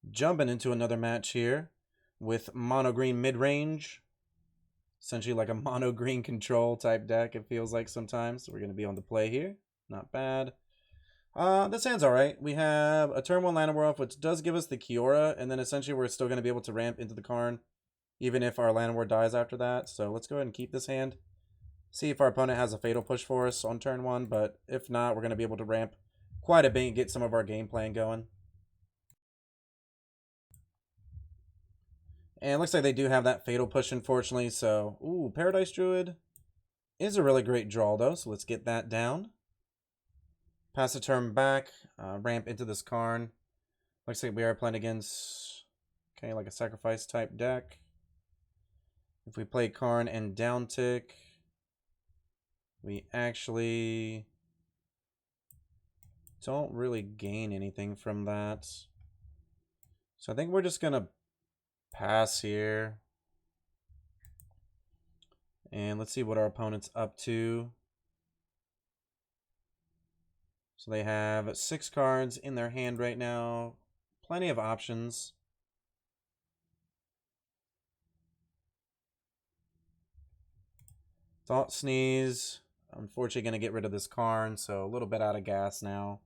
Jumping into another match here with Mono Green Midrange. Essentially like a Mono Green control type deck, it feels like sometimes. So we're going to be on the play here. Not bad. This hand's alright. We have a turn 1 Llanowar, which does give us the Kiora, and then essentially we're still going to be able to ramp into the Karn, even if our Llanowar dies after that. So let's go ahead and keep this hand. See if our opponent has a Fatal Push for us on turn 1, but if not, we're going to be able to ramp quite a bit and get some of our game plan going. And it looks like they do have that Fatal Push, unfortunately, so... Ooh, Paradise Druid is a really great draw, though, so let's get that down. Pass the turn back, ramp into this Karn. Looks like we are playing against, okay, like a sacrifice type deck. If we play Karn and down tick, we actually don't really gain anything from that. So I think we're just going to pass here. And let's see what our opponent's up to. So they have 6 cards in their hand right now, plenty of options. Thought Sneeze. Unfortunately, going to get rid of this Karn, so a little bit out of gas now.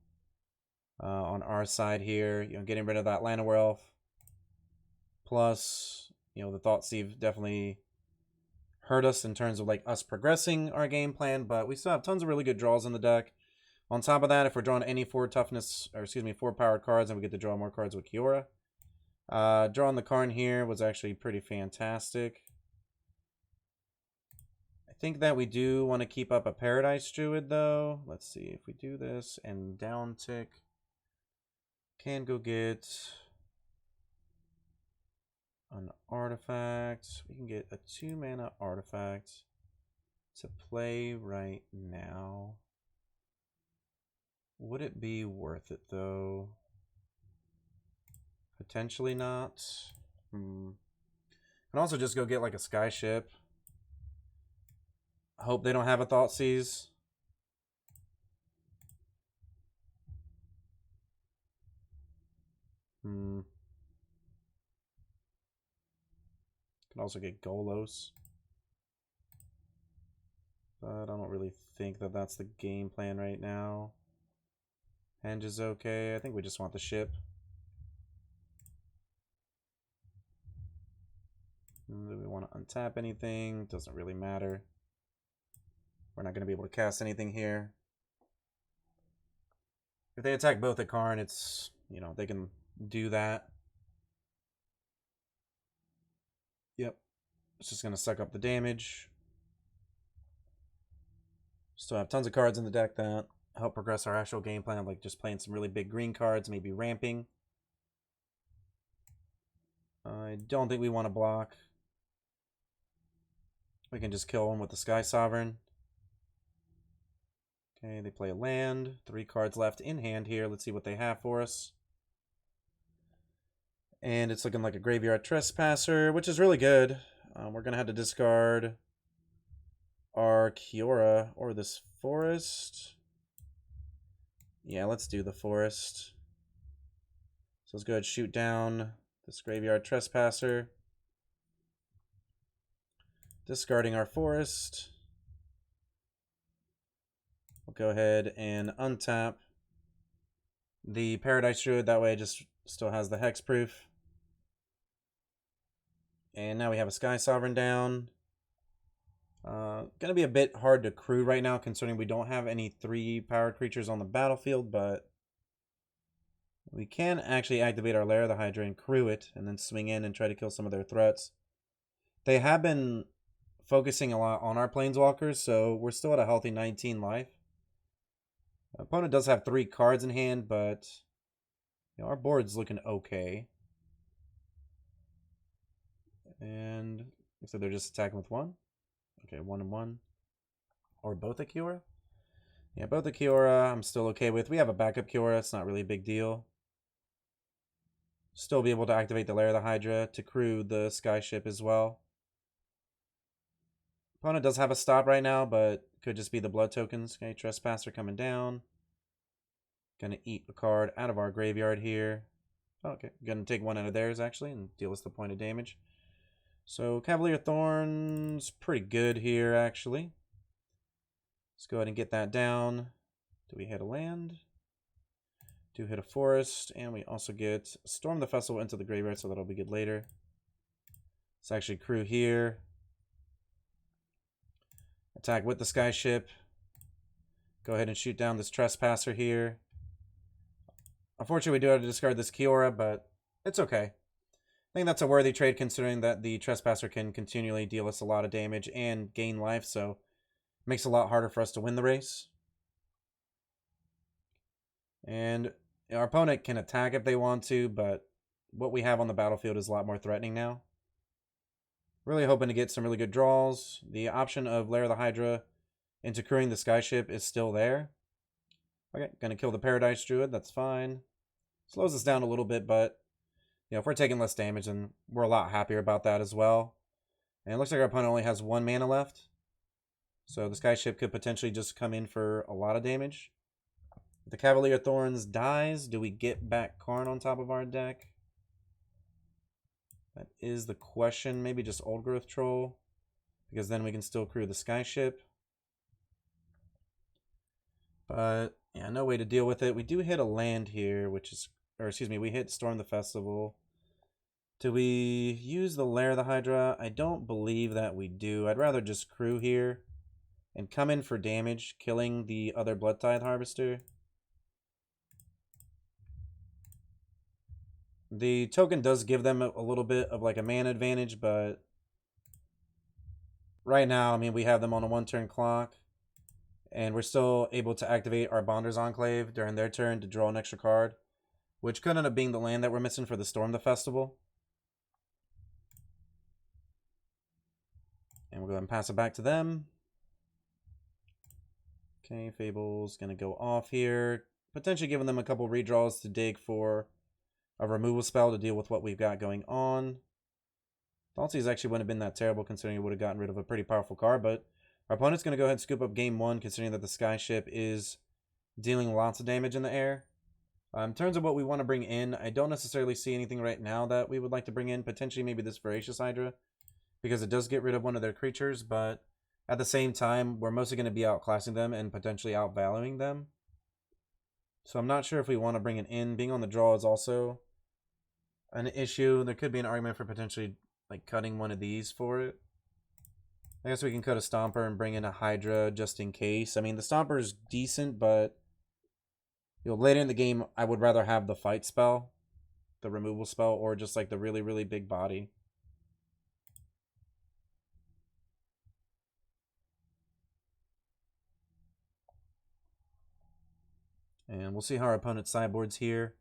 On our side here, getting rid of that Llanowar. Plus, the Thought Sieve definitely hurt us in terms of like us progressing our game plan, but we still have tons of really good draws in the deck. On top of that, if we're drawing any 4 toughness, or excuse me, 4 powered cards, then we get to draw more cards with Kiora. Drawing the Karn here was actually pretty fantastic. I think that we do want to keep up a Paradise Druid, though. Let's see if we do this and down tick. Can go get an artifact. We can get a 2-mana artifact to play right now. Would it be worth it, though? Potentially not. Can also just go get like a sky ship. Hope they don't have a Thought Seize. Can also get Golos. But I don't really think that that's the game plan right now. Henge is okay. I think we just want the ship. Do we want to untap anything? Doesn't really matter. We're not going to be able to cast anything here. If they attack both at Karn, it's, they can do that. Yep. It's just going to suck up the damage. Still have tons of cards in the deck that help progress our actual game plan, like just playing some really big green cards, maybe ramping. I don't think we want to block. We can just kill him with the Sky Sovereign. Okay, they play a land. 3 cards left in hand here. Let's see what they have for us. And it's looking like a Graveyard Trespasser, which is really good. We're going to have to discard our Kiora or this Forest. Yeah, let's do the Forest. So let's go ahead and shoot down this Graveyard Trespasser. Discarding our Forest. We'll go ahead and untap the Paradise Druid. That way it just still has the hexproof. And now we have a Sky Sovereign down. Gonna be a bit hard to crew right now, considering we don't have any 3-powered creatures on the battlefield, but we can actually activate our Lair of the Hydra and crew it, and then swing in and try to kill some of their threats. They have been focusing a lot on our Planeswalkers, so we're still at a healthy 19 life. Opponent does have 3 cards in hand, but our board's looking okay. And so they're just attacking with 1. Okay, 1 and 1. Or both a Kiora? Yeah, both a Kiora I'm still okay with. We have a backup Kiora. It's not really a big deal. Still be able to activate the Lair of the Hydra to crew the Sky Ship as well. Opponent does have a stop right now, but could just be the blood tokens. Okay, Trespasser coming down. Gonna eat a card out of our graveyard here. Okay, gonna take 1 out of theirs actually and deal us the point of damage. So Cavalier Thorn's pretty good here actually. Let's go ahead and get that down. Do we hit a land? Do hit a forest, and we also get Storm the Festival into the graveyard, so that'll be good later. Let's actually crew here. Attack with the Sky Ship. Go ahead and shoot down this Trespasser here. Unfortunately, we do have to discard this Kiora, but it's okay. I think that's a worthy trade considering that the Trespasser can continually deal us a lot of damage and gain life, so it makes it a lot harder for us to win the race. And our opponent can attack if they want to, but what we have on the battlefield is a lot more threatening now. Really hoping to get some really good draws. The option of Lair of the Hydra into crewing the Sky Ship is still there. Okay, gonna kill the Paradise Druid, that's fine. Slows us down a little bit, but if we're taking less damage, then we're a lot happier about that as well. And it looks like our opponent only has 1 mana left. So the Sky Ship could potentially just come in for a lot of damage. If the Cavalier Thorns dies, do we get back Karn on top of our deck? That is the question. Maybe just Old Growth Troll, because then we can still crew the Skyship. But yeah, no way to deal with it. We do hit a land here, which is, or excuse me, we hit Storm the Festival. Do we use the Lair of the Hydra? I don't believe that we do. I'd rather just crew here and come in for damage, killing the other Blood Tithe Harvester. The token does give them a little bit of like a mana advantage, but right now, I mean, we have them on a 1-turn clock, and we're still able to activate our Bonder's Enclave during their turn to draw an extra card, which could end up being the land that we're missing for the Storm the Festival. And we'll go ahead and pass it back to them. Okay, Fable's going to go off here, potentially giving them a couple redraws to dig for a removal spell to deal with what we've got going on. Thoughtseize actually wouldn't have been that terrible considering it would have gotten rid of a pretty powerful card, but our opponent's going to go ahead and scoop up game 1 considering that the Skyship is dealing lots of damage in the air. In terms of what we want to bring in, I don't necessarily see anything right now that we would like to bring in. Potentially maybe this Voracious Hydra, because it does get rid of one of their creatures, but at the same time, we're mostly going to be outclassing them and potentially outvaluing them. So I'm not sure if we want to bring it in. Being on the draw is also an issue. There could be an argument for potentially like cutting one of these for it. I guess we can cut a Stomper and bring in a Hydra just in case. I mean, the Stomper is decent, but later in the game, I would rather have the fight spell, the removal spell, or just like the really, really big body. And we'll see how our opponent sideboards here.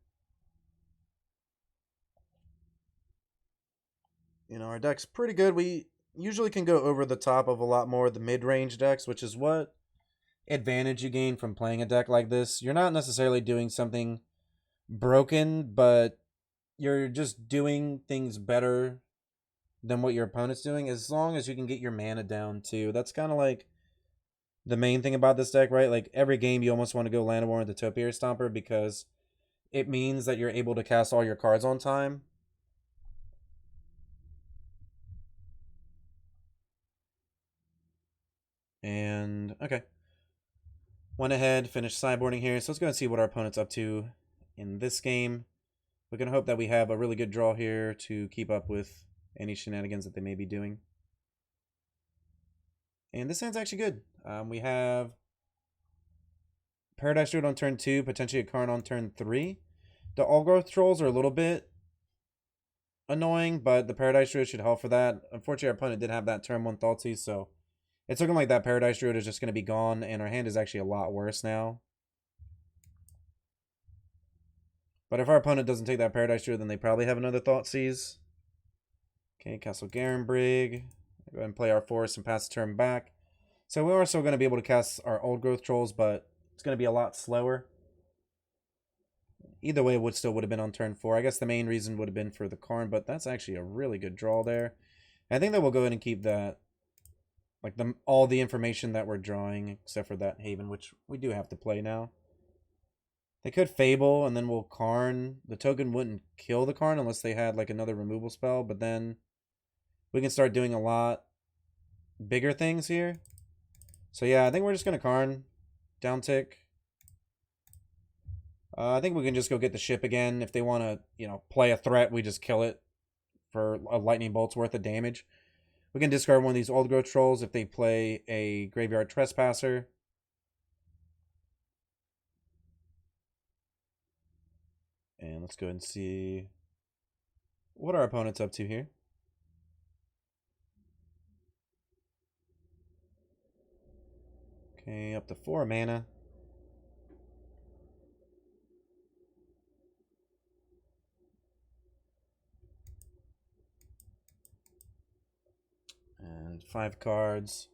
Our deck's pretty good. We usually can go over the top of a lot more of the mid-range decks, which is what advantage you gain from playing a deck like this. You're not necessarily doing something broken, but you're just doing things better than what your opponent's doing, as long as you can get your mana down too. That's kind of like the main thing about this deck, right? Like every game you almost want to go Land of War into Topiary Stomper because it means that you're able to cast all your cards on time. And okay, went ahead, finished sideboarding here. So let's go and see what our opponent's up to in this game. We're going to hope that we have a really good draw here to keep up with any shenanigans that they may be doing. And this hand's actually good. We have Paradise Druid on turn 2, potentially a Karn on turn 3. The All Growth Trolls are a little bit annoying, but the Paradise Druid should help for that. Unfortunately, our opponent did have that turn 1 Thoughtseize, so it's looking like that Paradise Druid is just going to be gone, and our hand is actually a lot worse now. But if our opponent doesn't take that Paradise Druid, then they probably have another Thoughtseize. Okay, Castle Garenbrig. Go ahead and play our Forest and pass the turn back. So we are still going to be able to cast our Old Growth Trolls, but it's going to be a lot slower. Either way, it still would have been on turn 4. I guess the main reason would have been for the Karn, but that's actually a really good draw there. I think that we'll go ahead and keep that, like all the information that we're drawing, except for that Haven, which we do have to play now. They could Fable, and then we'll Karn. The token wouldn't kill the Karn unless they had like another removal spell, but then we can start doing a lot bigger things here. So yeah, I think we're just going to Karn. Down tick. I think we can just go get the ship again. If they want to, play a threat, we just kill it for a lightning bolt's worth of damage. We can discard one of these Old Growth Trolls if they play a Graveyard Trespasser. And let's go ahead and see what our opponent's up to here. Okay, up to 4 mana. And 5 cards.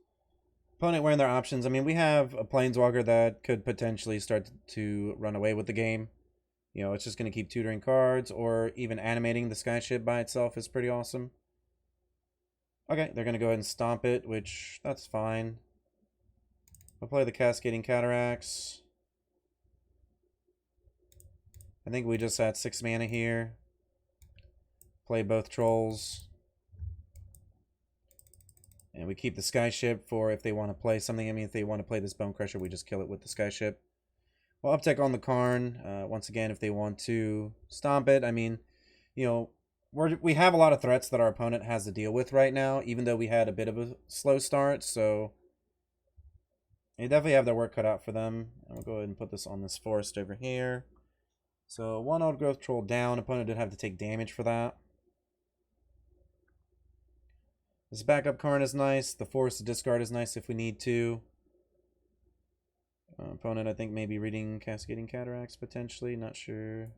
Opponent wearing their options. I mean, we have a Planeswalker that could potentially start to run away with the game. It's just going to keep tutoring cards, or even animating the Skyship by itself is pretty awesome. Okay, they're going to go ahead and stomp it, which, that's fine. I'll play the Cascading Cataracts. I think we just had 6 mana here. Play both trolls. And we keep the Skyship for if they want to play something. I mean, if they want to play this Bone Crusher, we just kill it with the Skyship. We'll uptake on the Karn. Once again, if they want to stomp it. I mean, you know, we have a lot of threats that our opponent has to deal with right now, even though we had a bit of a slow start. So they definitely have their work cut out for them. I'll go ahead and put this on this forest over here. So 1 Old Growth Troll down. Opponent didn't have to take damage for that. This backup Karn is nice. The forest to discard is nice if we need to. Opponent, I think, maybe reading Cascading Cataracts, potentially. Not sure.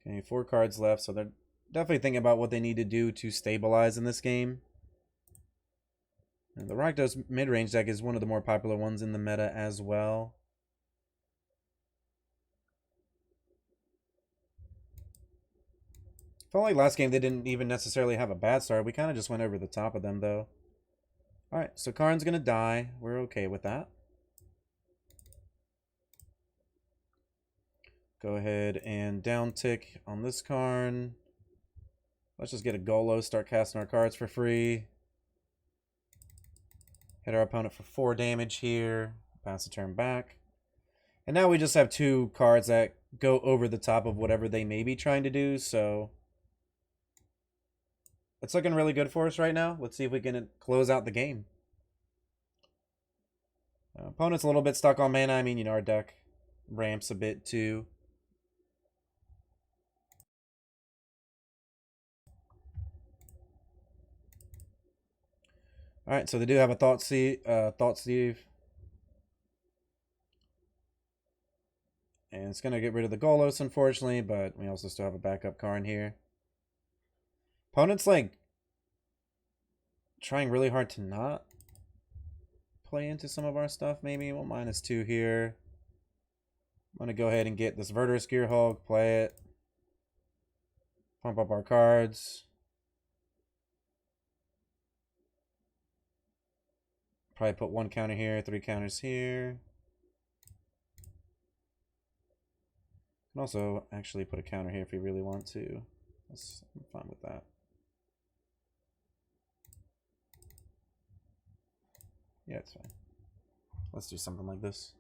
Okay, 4 cards left, so they're definitely thinking about what they need to do to stabilize in this game. And the Rakdos Midrange deck is one of the more popular ones in the meta as well. Felt like last game they didn't even necessarily have a bad start. We kind of just went over the top of them, though. Alright, so Karn's going to die. We're okay with that. Go ahead and down tick on this Karn. Let's just get a Golo, start casting our cards for free. Hit our opponent for 4 damage here. Pass the turn back. And now we just have 2 cards that go over the top of whatever they may be trying to do, so it's looking really good for us right now. Let's see if we can close out the game. Opponent's a little bit stuck on mana. I mean, you know, our deck ramps a bit too. Alright, so they do have a Thought Sieve. And it's going to get rid of the Golos, unfortunately, but we also still have a backup Karn here. Opponent's, like, trying really hard to not play into some of our stuff, maybe. Well, -2 here. I'm going to go ahead and get this Verdurous Gearhulk, play it. Pump up our cards. Probably put 1 counter here, 3 counters here. Can also actually put a counter here if we really want to. I'm fine with that. Yeah, it's fine. Let's do something like this.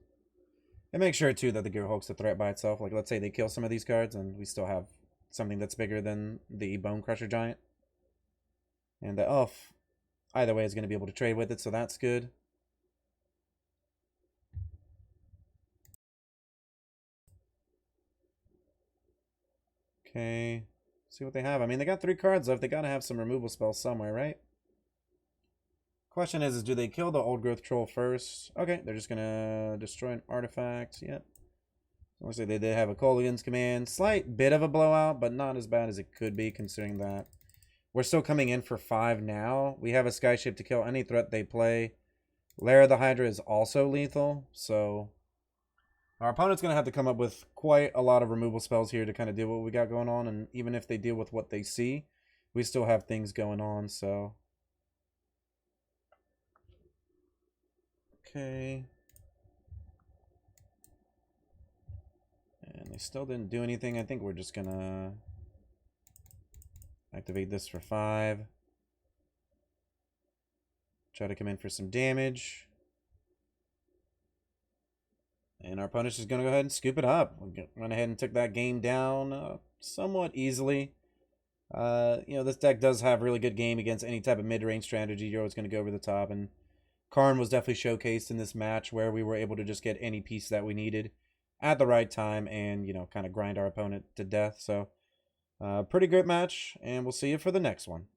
And make sure, too, that the Gearhulk's a threat by itself. Like, let's say they kill some of these cards, and we still have something that's bigger than the Bone Crusher Giant. And the Elf, either way, is going to be able to trade with it, so that's good. Okay. See what they have. I mean, they got 3 cards left. They got to have some removal spells somewhere, right? Question is do they kill the Old Growth Troll first? Okay, they're just going to destroy an artifact. Yep. Looks like they did have a Kolaghan's Command. Slight bit of a blowout, but not as bad as it could be, considering that we're still coming in for 5 now. We have a Skyship to kill any threat they play. Lair of the Hydra is also lethal, so our opponent's going to have to come up with quite a lot of removal spells here to kind of deal with what we got going on, and even if they deal with what they see, we still have things going on, so okay. And they still didn't do anything. I think we're just gonna activate this for 5. Try to come in for some damage. And our opponent's just gonna go ahead and scoop it up. We went ahead and took that game down somewhat easily. You know, this deck does have really good game against any type of mid-range strategy. You're always going to go over the top, and Karn was definitely showcased in this match where we were able to just get any piece that we needed at the right time and, you know, kind of grind our opponent to death. So, pretty good match, and we'll see you for the next one.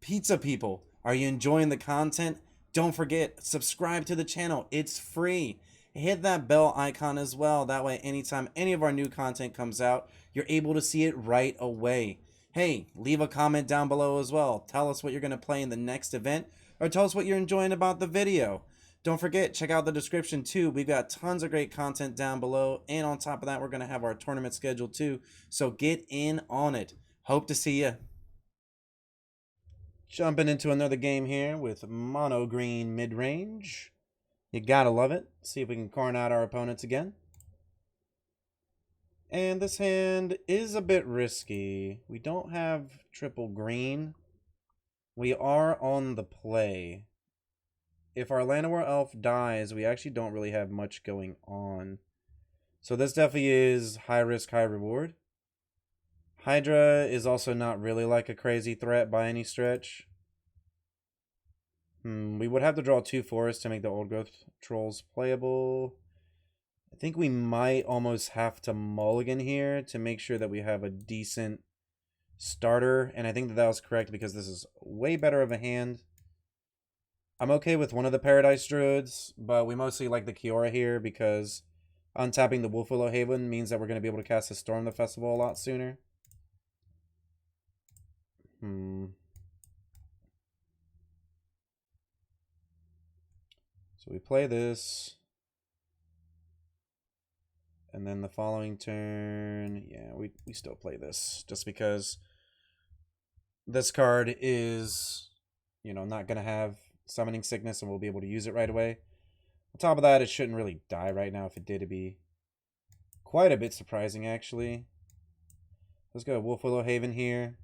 Pizza people, are you enjoying the content? Don't forget, subscribe to the channel. It's free. Hit that bell icon as well. That way, anytime any of our new content comes out, you're able to see it right away. Hey, leave a comment down below as well. Tell us what you're going to play in the next event, or tell us what you're enjoying about the video. Don't forget, check out the description too. We've got tons of great content down below. And on top of that, we're going to have our tournament schedule too. So get in on it. Hope to see you. Jumping into another game here with Mono Green Midrange. You gotta love it. See if we can Karn out our opponents again. And this hand is a bit risky. We don't have triple green. We are on the play. If our Llanowar Elf dies, we actually don't really have much going on. So this definitely is high risk, high reward. Hydra is also not really like a crazy threat by any stretch. We would have to draw 2 forests to make the old growth trolls playable. I think we might almost have to mulligan here to make sure that we have a decent starter. And I think that was correct because this is way better of a hand. I'm okay with one of the Paradise Druids, but we mostly like the Kiora here because untapping the Wolfwillow Haven means that we're going to be able to cast a Storm the Festival a lot sooner. So we play this. And then the following turn, yeah, we still play this. Just because this card is, not going to have Summoning Sickness and we'll be able to use it right away. On top of that, it shouldn't really die right now. If it did, it'd be quite a bit surprising, actually. Let's go Wolfwillow Haven here.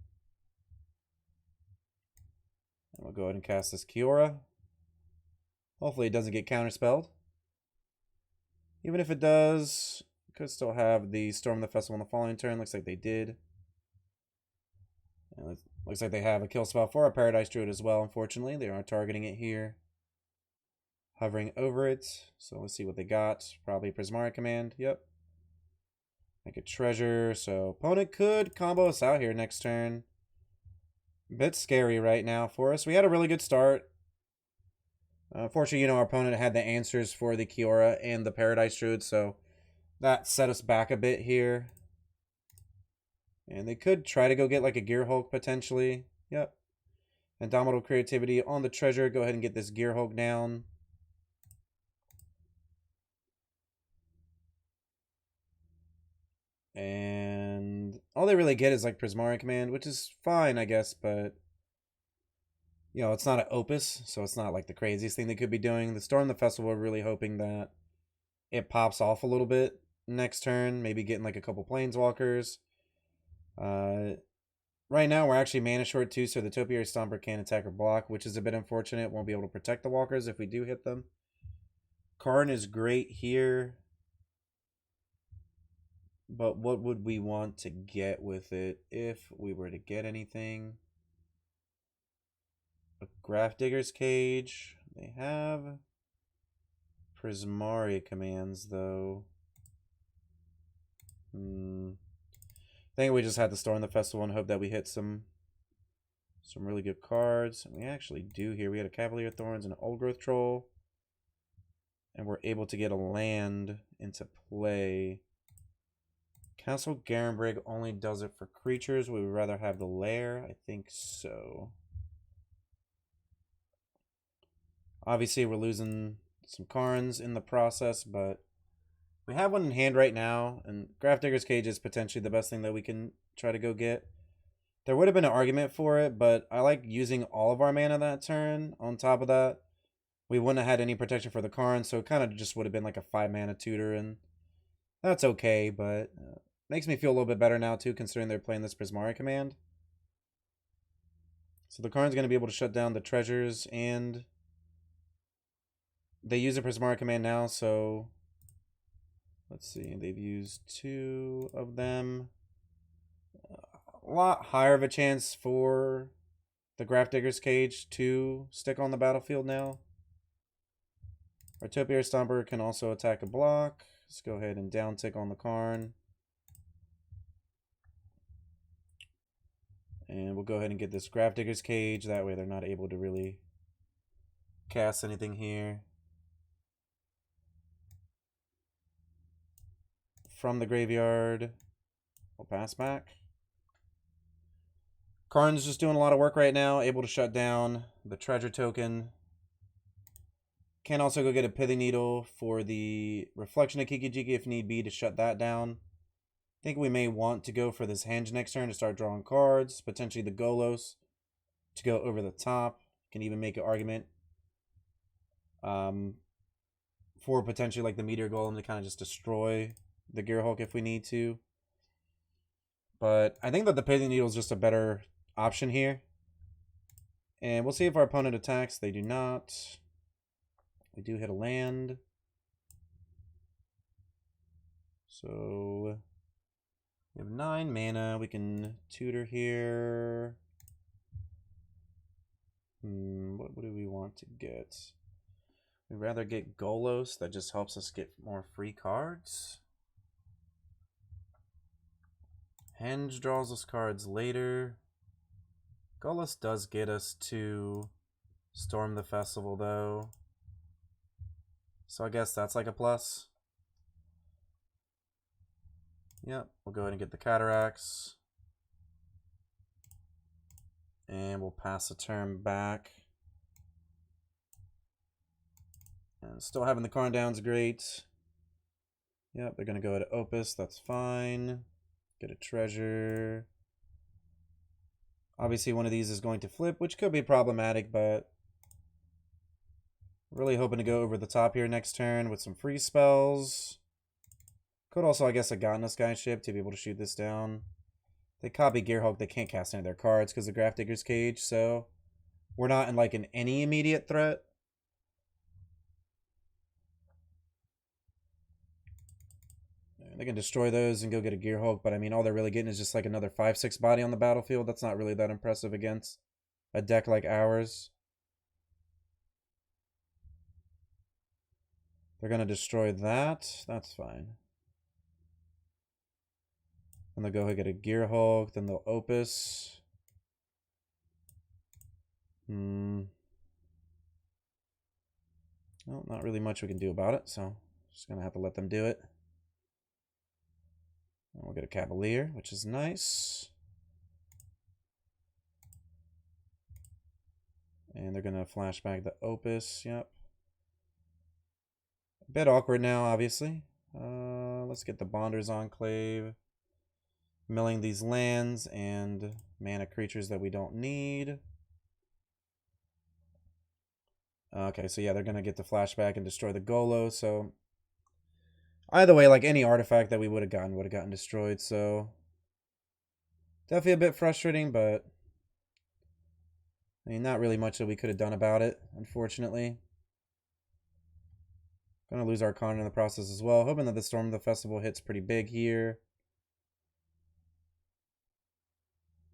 And we'll go ahead and cast this Kiora. Hopefully it doesn't get counterspelled. Even if it does, could still have the Storm the Festival on the following turn. Looks like they did. And it looks like they have a kill spell for a Paradise Druid as well, unfortunately. They are targeting it here. Hovering over it. So let's see what they got. Probably Prismari Command. Yep. Make a treasure. So opponent could combo us out here next turn. Bit scary right now for us. We had a really good start. Unfortunately, our opponent had the answers for the Kiora and the Paradise Druid, so that set us back a bit here. And they could try to go get like a Gearhulk potentially. Yep. Indomitable Creativity on the treasure. Go ahead and get this Gearhulk down. And all they really get is like Prismari Command, which is fine, I guess, but it's not an Opus, so it's not like the craziest thing they could be doing. The Storm the Festival, we're really hoping that it pops off a little bit next turn. Maybe getting like a couple Planeswalkers. Right now, we're actually mana short too, so the Topiary Stomper can't attack or block, which is a bit unfortunate. Won't be able to protect the walkers if we do hit them. Karn is great here. But what would we want to get with it if we were to get anything? A Grafdigger's Cage. They have Prismari commands, though. I think we just had to Storm the Festival and hope that we hit some really good cards. And we actually do here. We had a Cavalier Thorns and an Old Growth Troll. And we're able to get a land into play. Castle Garenbrig only does it for creatures. We would rather have the lair. I think so. Obviously, we're losing some Karns in the process, but we have one in hand right now, and Grafdigger's Cage is potentially the best thing that we can try to go get. There would have been an argument for it, but I like using all of our mana that turn. On top of that, we wouldn't have had any protection for the Karn, so it kind of just would have been like a 5-mana tutor, and that's okay, but makes me feel a little bit better now, too, considering they're playing this Prismari command. So the Karn's going to be able to shut down the treasures, and they use a Prismari command now, so let's see. They've used 2 of them. A lot higher of a chance for the Grafdigger's Cage to stick on the battlefield now. Our Topiary Stomper can also attack a block. Let's go ahead and down tick on the Karn. And we'll go ahead and get this Grafdigger's Cage. That way they're not able to really cast anything here. From the graveyard, we'll pass back. Karn's just doing a lot of work right now, able to shut down the treasure token. Can also go get a Pithing Needle for the Reflection of Kiki-Jiki if need be to shut that down. I think we may want to go for this Henge next turn to start drawing cards. Potentially the Golos to go over the top. You can even make an argument for potentially like the Meteor Golem to kind of just destroy the Gearhulk if we need to. But I think that the Pithing Needle is just a better option here. And we'll see if our opponent attacks. They do not. We do hit a land. So we have 9 mana. We can tutor here. What do we want to get? We'd rather get Golos. That just helps us get more free cards. Henge draws us cards later. Golos does get us to Storm the Festival, though. So I guess that's like a plus. Yep, we'll go ahead and get the Cataracts. And we'll pass the turn back. And still having the Karn down's great. Yep, they're going to go to Opus. That's fine. Get a treasure. Obviously, one of these is going to flip, which could be problematic, but really hoping to go over the top here next turn with some free spells. Could also, I guess, have gotten a Skyship to be able to shoot this down. They copy Gearhulk. They can't cast any of their cards because of Grafdigger's Cage, so we're not in like any immediate threat. They can destroy those and go get a Gearhulk, but I mean, all they're really getting is just like another 5/6 body on the battlefield. That's not really that impressive against a deck like ours. They're going to destroy that. That's fine. And they'll go ahead and get a Gearhulk, then they'll Opus. Well, not really much we can do about it, so just going to have to let them do it. We'll get a Cavalier, which is nice. And they're going to flashback the Opus. Yep. A bit awkward now, obviously. Let's get the Bonder's Enclave. Milling these lands and mana creatures that we don't need. Okay, so yeah, they're going to get the flashback and destroy the Golo, so either way, like any artifact that we would have gotten destroyed, so definitely a bit frustrating, but I mean, not really much that we could have done about it, unfortunately. Gonna lose our Karn in the process as well. Hoping that the Storm of the Festival hits pretty big here.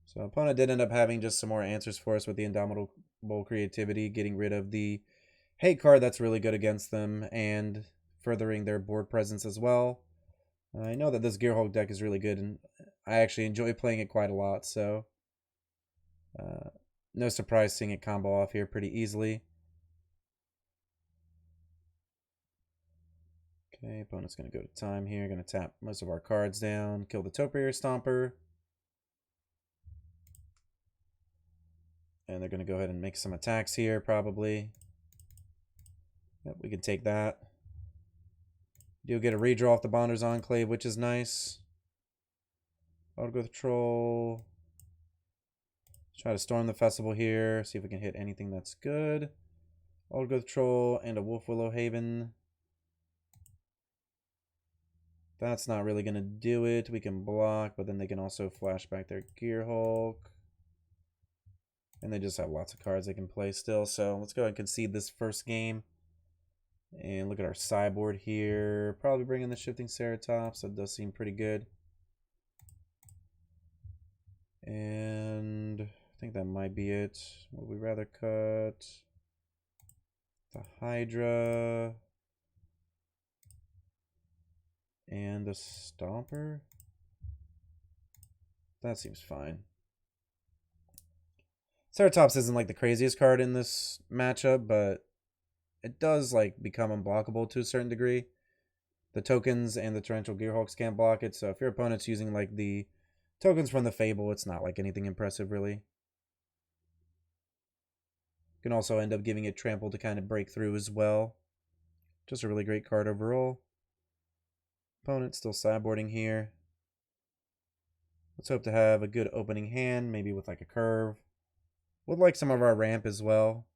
So opponent did end up having just some more answers for us with the Indomitable Creativity, getting rid of the hate card that's really good against them, and furthering their board presence as well. I know that this Gearhulk deck is really good, and I actually enjoy playing it quite a lot, so no surprise seeing it combo off here pretty easily. Okay, opponent's going to go to time here. Going to tap most of our cards down, kill the Topiary Stomper. And they're going to go ahead and make some attacks here, probably. Yep, we can take that. Do get a redraw off the Bonder's Enclave, which is nice. Autogrowth Troll. Let's try to storm the festival here. See if we can hit anything that's good. Autogrowth Troll and a Wolf Willow Haven. That's not really going to do it. We can block, but then they can also flash back their Gearhulk. And they just have lots of cards they can play still. So let's go ahead and concede this first game. And look at our sideboard here. Probably bring in the Shifting Ceratops. That does seem pretty good. And I think that might be it. Would we rather cut the Hydra and the Stomper? That seems fine. Ceratops isn't like the craziest card in this matchup, but it does like become unblockable to a certain degree. The tokens and the Torrential Gearhulks can't block it, so if your opponent's using like the tokens from the Fable, it's not like anything impressive really. You can also end up giving it Trample to kind of break through as well. Just a really great card overall. Opponent still sideboarding here. Let's hope to have a good opening hand, maybe with like a curve. Would like some of our ramp as well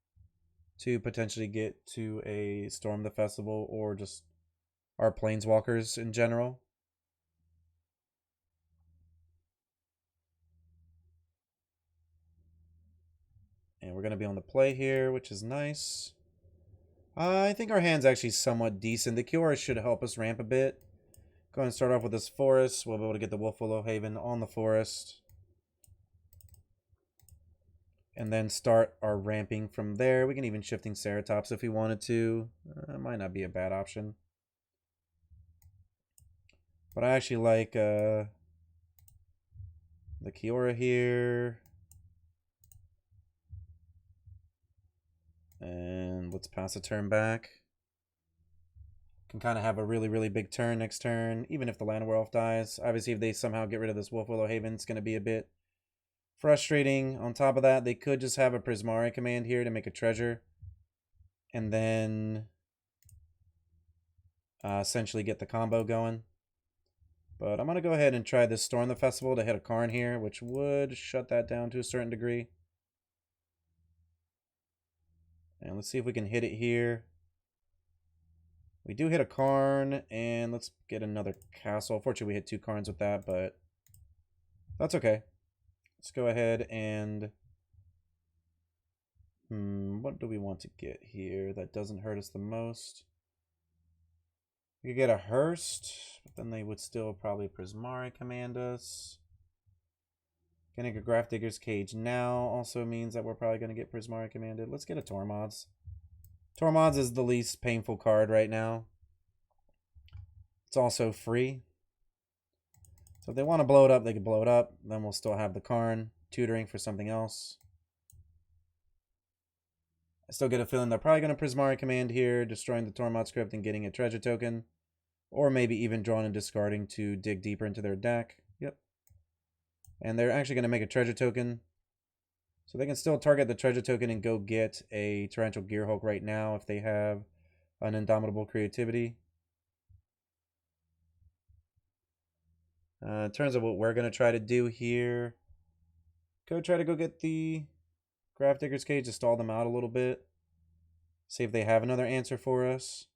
to potentially get to a Storm the Festival or just our Planeswalkers in general. And we're going to be on the play here, which is nice. I think our hand's actually somewhat decent. The Kiora should help us ramp a bit. Go ahead and start off with this forest. We'll be able to get the Wolfwillow Haven on the forest. And then start our ramping from there. We can even shifting Ceratops if we wanted to. Might not be a bad option. But I actually like the Kiora here. And let's pass a turn back. Can kind of have a really, really big turn next turn, even if the Llanowar Elf dies. Obviously, if they somehow get rid of this Wolfwillow Haven, it's going to be a bit frustrating. On top of that, they could just have a Prismari command here to make a treasure. And then essentially get the combo going. But I'm going to go ahead and try this Storm the Festival to hit a Karn here, which would shut that down to a certain degree. And let's see if we can hit it here. We do hit a Karn, and let's get another castle. Fortunately, we hit 2 Karns with that, but that's okay. Let's go ahead and... what do we want to get here that doesn't hurt us the most? We could get a Hearst, but then they would still probably Prismari command us. Getting a Grafdigger's Cage now also means that we're probably going to get Prismari commanded. Let's get a Tormods. Tormods is the least painful card right now. It's also free. So if they want to blow it up, they can blow it up. Then we'll still have the Karn tutoring for something else. I still get a feeling they're probably going to Prismari command here, destroying the Tormod script and getting a treasure token. Or maybe even drawing and discarding to dig deeper into their deck. Yep. And they're actually going to make a treasure token. So they can still target the treasure token and go get a Torrential Gearhulk right now if they have an Indomitable Creativity. In terms of what we're going to try to do here, try to go get the Grafdigger's Cage to stall them out a little bit. See if they have another answer for us.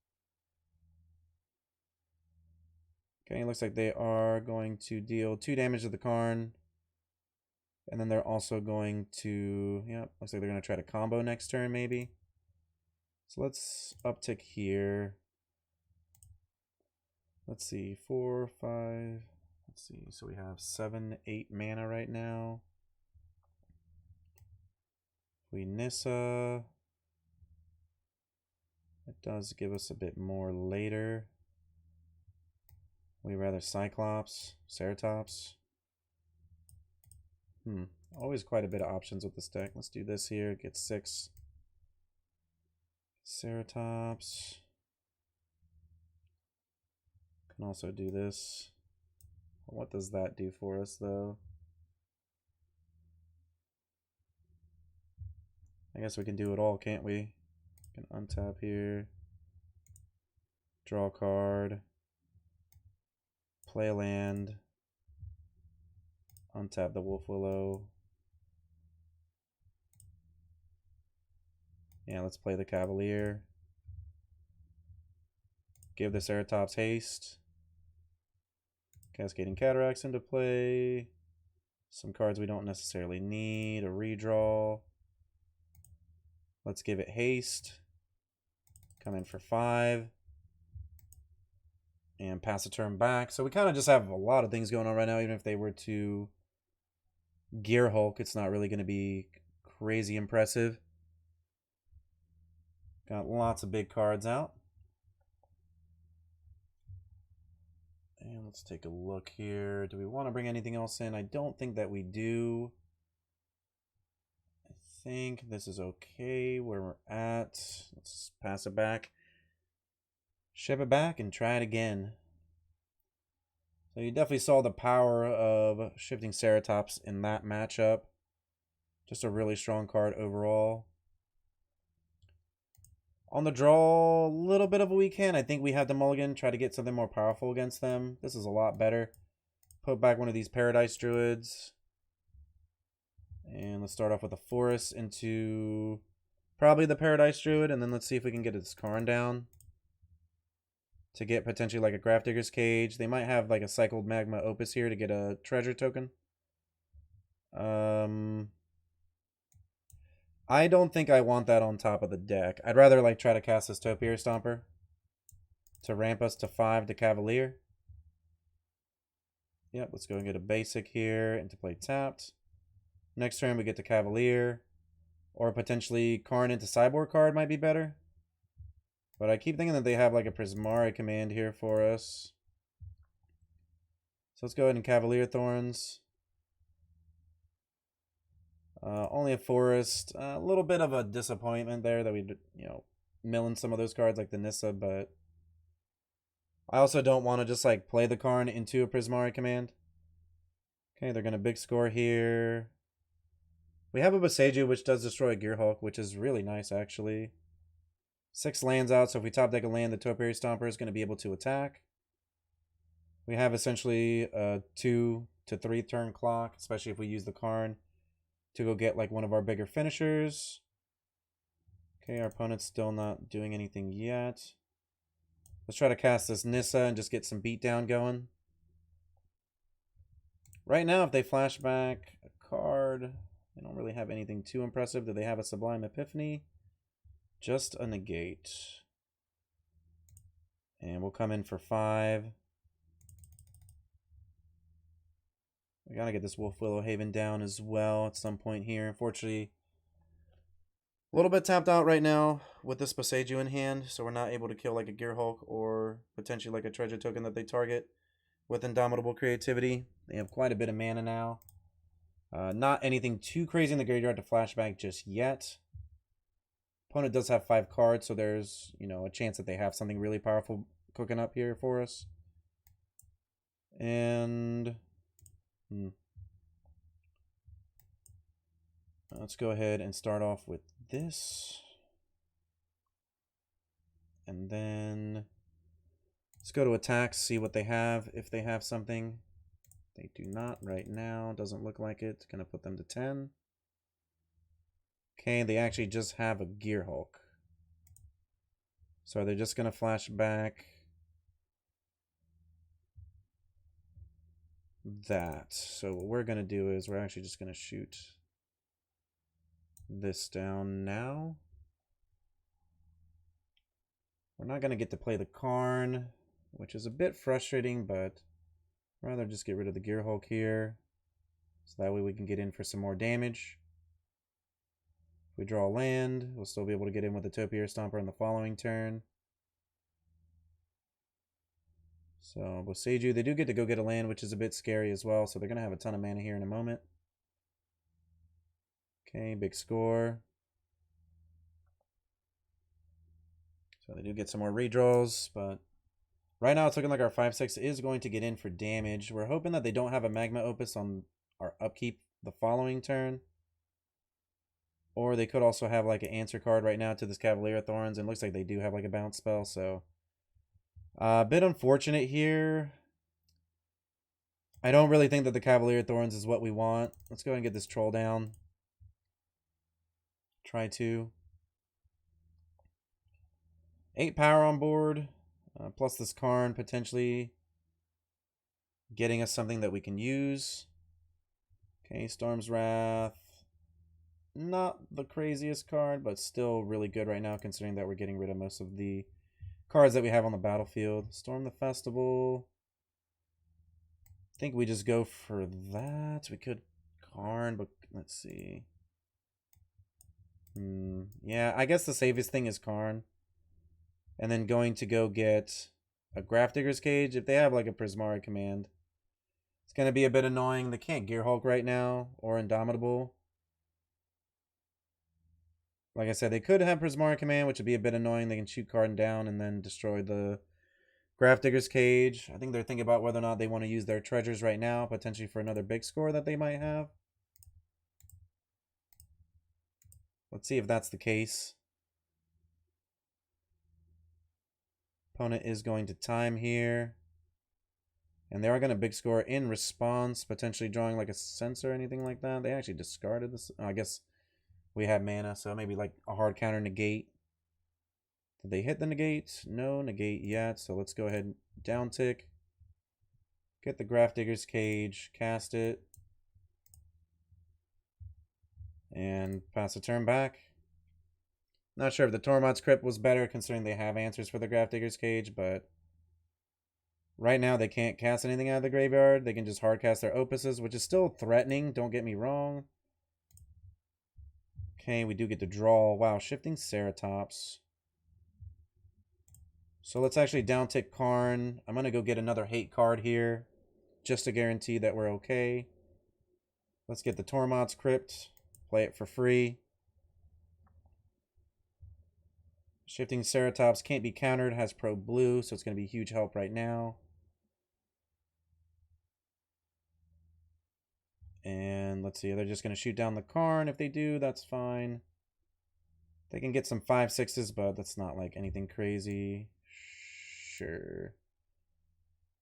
Okay, it looks like they are going to deal 2 damage to the Karn. And then they're also going to, looks like they're going to try to combo next turn maybe. So let's uptick here. Let's see, 4, 5, let's see. So we have 7, 8 mana right now. We Nissa. It does give us a bit more later. We rather Cyclops, Ceratops. Always quite a bit of options with this deck. Let's do this here. Get 6 Ceratops. Can also do this. What does that do for us, though? I guess we can do it all, can't we? We can untap here. Draw a card. Play a land. Untap the Wolfwillow. Yeah, let's play the Cavalier. Give the Ceratops haste. Cascading Cataracts into play. Some cards we don't necessarily need. A redraw. Let's give it haste. Come in for 5. And pass a turn back. So we kind of just have a lot of things going on right now. Even if they were to Gearhulk, it's not really going to be crazy impressive. Got lots of big cards out. And let's take a look here. Do we want to bring anything else in? I don't think that we do. I think this is okay where we're at. Let's pass it back. Ship it back and try it again. So you definitely saw the power of shifting Ceratops in that matchup. Just a really strong card overall. On the draw, a little bit of a weak hand. I think we have to mulligan, try to get something more powerful against them. This is a lot better. Put back one of these Paradise Druids. And let's start off with a forest into probably the Paradise Druid, and then let's see if we can get this Karn down to get potentially like a Grafdigger's Cage. They might have like a cycled Magma Opus here to get a treasure token. I don't think I want that on top of the deck. I'd rather like try to cast this Topiary Stomper to ramp us to 5 to Cavalier. Yep, let's go and get a basic here into play tapped. Next turn we get the Cavalier. Or potentially Karn into Cyborg card might be better. But I keep thinking that they have like a Prismari command here for us. So let's go ahead and Cavalier Thorns. Only a forest. A little bit of a disappointment there that we, milling some of those cards like the Nissa, but I also don't want to just like play the Karn into a Prismari command. Okay, they're going to big score here. We have a Boseiju, which does destroy a Gearhulk, which is really nice, actually. 6 lands out, so if we top deck a land, the Topiary Stomper is going to be able to attack. We have essentially a 2 to 3 turn clock, especially if we use the Karn to go get like one of our bigger finishers. Okay, our opponent's still not doing anything yet. Let's try to cast this Nissa and just get some beatdown going. Right now, if they flash back a card, they don't really have anything too impressive. Do they have a Sublime Epiphany? Just a negate. And we'll come in for 5. We gotta get this Wolf Willow Haven down as well at some point here. Unfortunately, a little bit tapped out right now with this Boseiju in hand, so we're not able to kill like a Gearhulk or potentially like a treasure token that they target with Indomitable Creativity. They have quite a bit of mana now. Not anything too crazy in the graveyard to flashback just yet. Opponent does have 5 cards, so there's, a chance that they have something really powerful cooking up here for us. And let's go ahead and start off with this. And then let's go to attacks, see what they have, if they have something. They do not right now. Doesn't look like it. It's going to put them to 10. Okay, they actually just have a Gearhulk. So they're just going to flash back that. So what we're going to do is we're actually just going to shoot this down now. We're not going to get to play the Karn, which is a bit frustrating, but I'd rather just get rid of the Gearhulk here. So that way we can get in for some more damage. If we draw a land, we'll still be able to get in with the Topiary Stomper on the following turn. So Boseiju, they do get to go get a land, which is a bit scary as well. So they're going to have a ton of mana here in a moment. Okay, big score. So they do get some more redraws, but right now it's looking like our 5/6 is going to get in for damage. We're hoping that they don't have a Magma Opus on our upkeep the following turn. Or they could also have like an answer card right now to this Cavalier Thorns, and it looks like they do have like a bounce spell, so a bit unfortunate here. I don't really think that the Cavalier Thorns is what we want. Let's go ahead and get this troll down. Try to. 8 power on board, plus this Karn potentially getting us something that we can use. Okay, Storm's Wrath. Not the craziest card, but still really good right now considering that we're getting rid of most of the cards that we have on the battlefield. Storm the Festival. I think we just go for that. We could Karn, but let's see. Yeah, I guess the safest thing is Karn. And then going to go get a Grafdigger's Cage. If they have like a Prismari command, it's going to be a bit annoying. They can't Gearhulk right now or Indomitable. Like I said, they could have Prismari command, which would be a bit annoying. They can shoot Karn down and then destroy the Grafdigger's Cage. I think they're thinking about whether or not they want to use their treasures right now, potentially for another big score that they might have. Let's see if that's the case. Opponent is going to time here. And they are going to big score in response, potentially drawing like a sensor or anything like that. They actually discarded this. I guess we have mana, so maybe like a hard counter negate. Did they hit the negate? No negate yet, so let's go ahead and down tick. Get the Grafdigger's Cage, cast it. And pass the turn back. Not sure if the Tormod's Crypt was better considering they have answers for the Grafdigger's Cage, but right now they can't cast anything out of the graveyard. They can just hard cast their Opuses, which is still threatening, don't get me wrong. Okay, we do get to draw. Wow, Shifting Ceratops. So let's actually down tick Karn. I'm going to go get another hate card here, just to guarantee that we're okay. Let's get the Tormod's Crypt. Play it for free. Shifting Ceratops can't be countered, has pro blue, so it's going to be huge help right now. And let's see, they're just going to shoot down the Karn. If they do, that's fine. They can get some 5/6s, but that's not like anything crazy. Sure.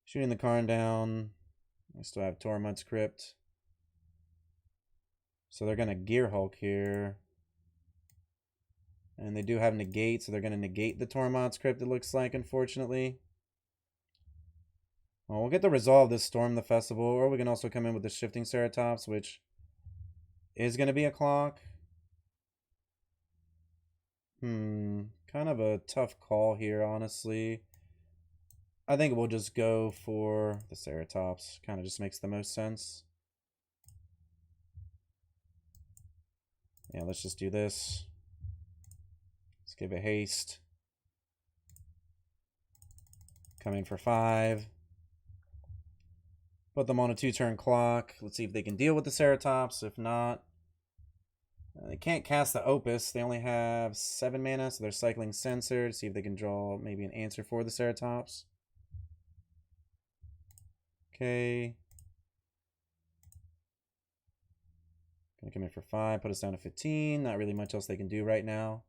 Shooting the Karn down. I still have Tormod's Crypt. So they're going to Gearhulk here. And they do have negate, so they're going to negate the Tormod's Crypt, it looks like, unfortunately. Well, we'll get to resolve this Storm the Festival, or we can also come in with the Shifting Ceratops, which is going to be a clock. Kind of a tough call here, honestly. I think we'll just go for the Ceratops. Kind of just makes the most sense. Yeah, let's just do this. Let's give it haste. Come in for 5. Put them on a 2-turn clock. Let's see if they can deal with the Ceratops. If not, they can't cast the Opus. They only have 7 mana, so they're cycling Censor to see if they can draw maybe an answer for the Ceratops. Okay. Gonna come in for 5, put us down to 15. Not really much else they can do right now.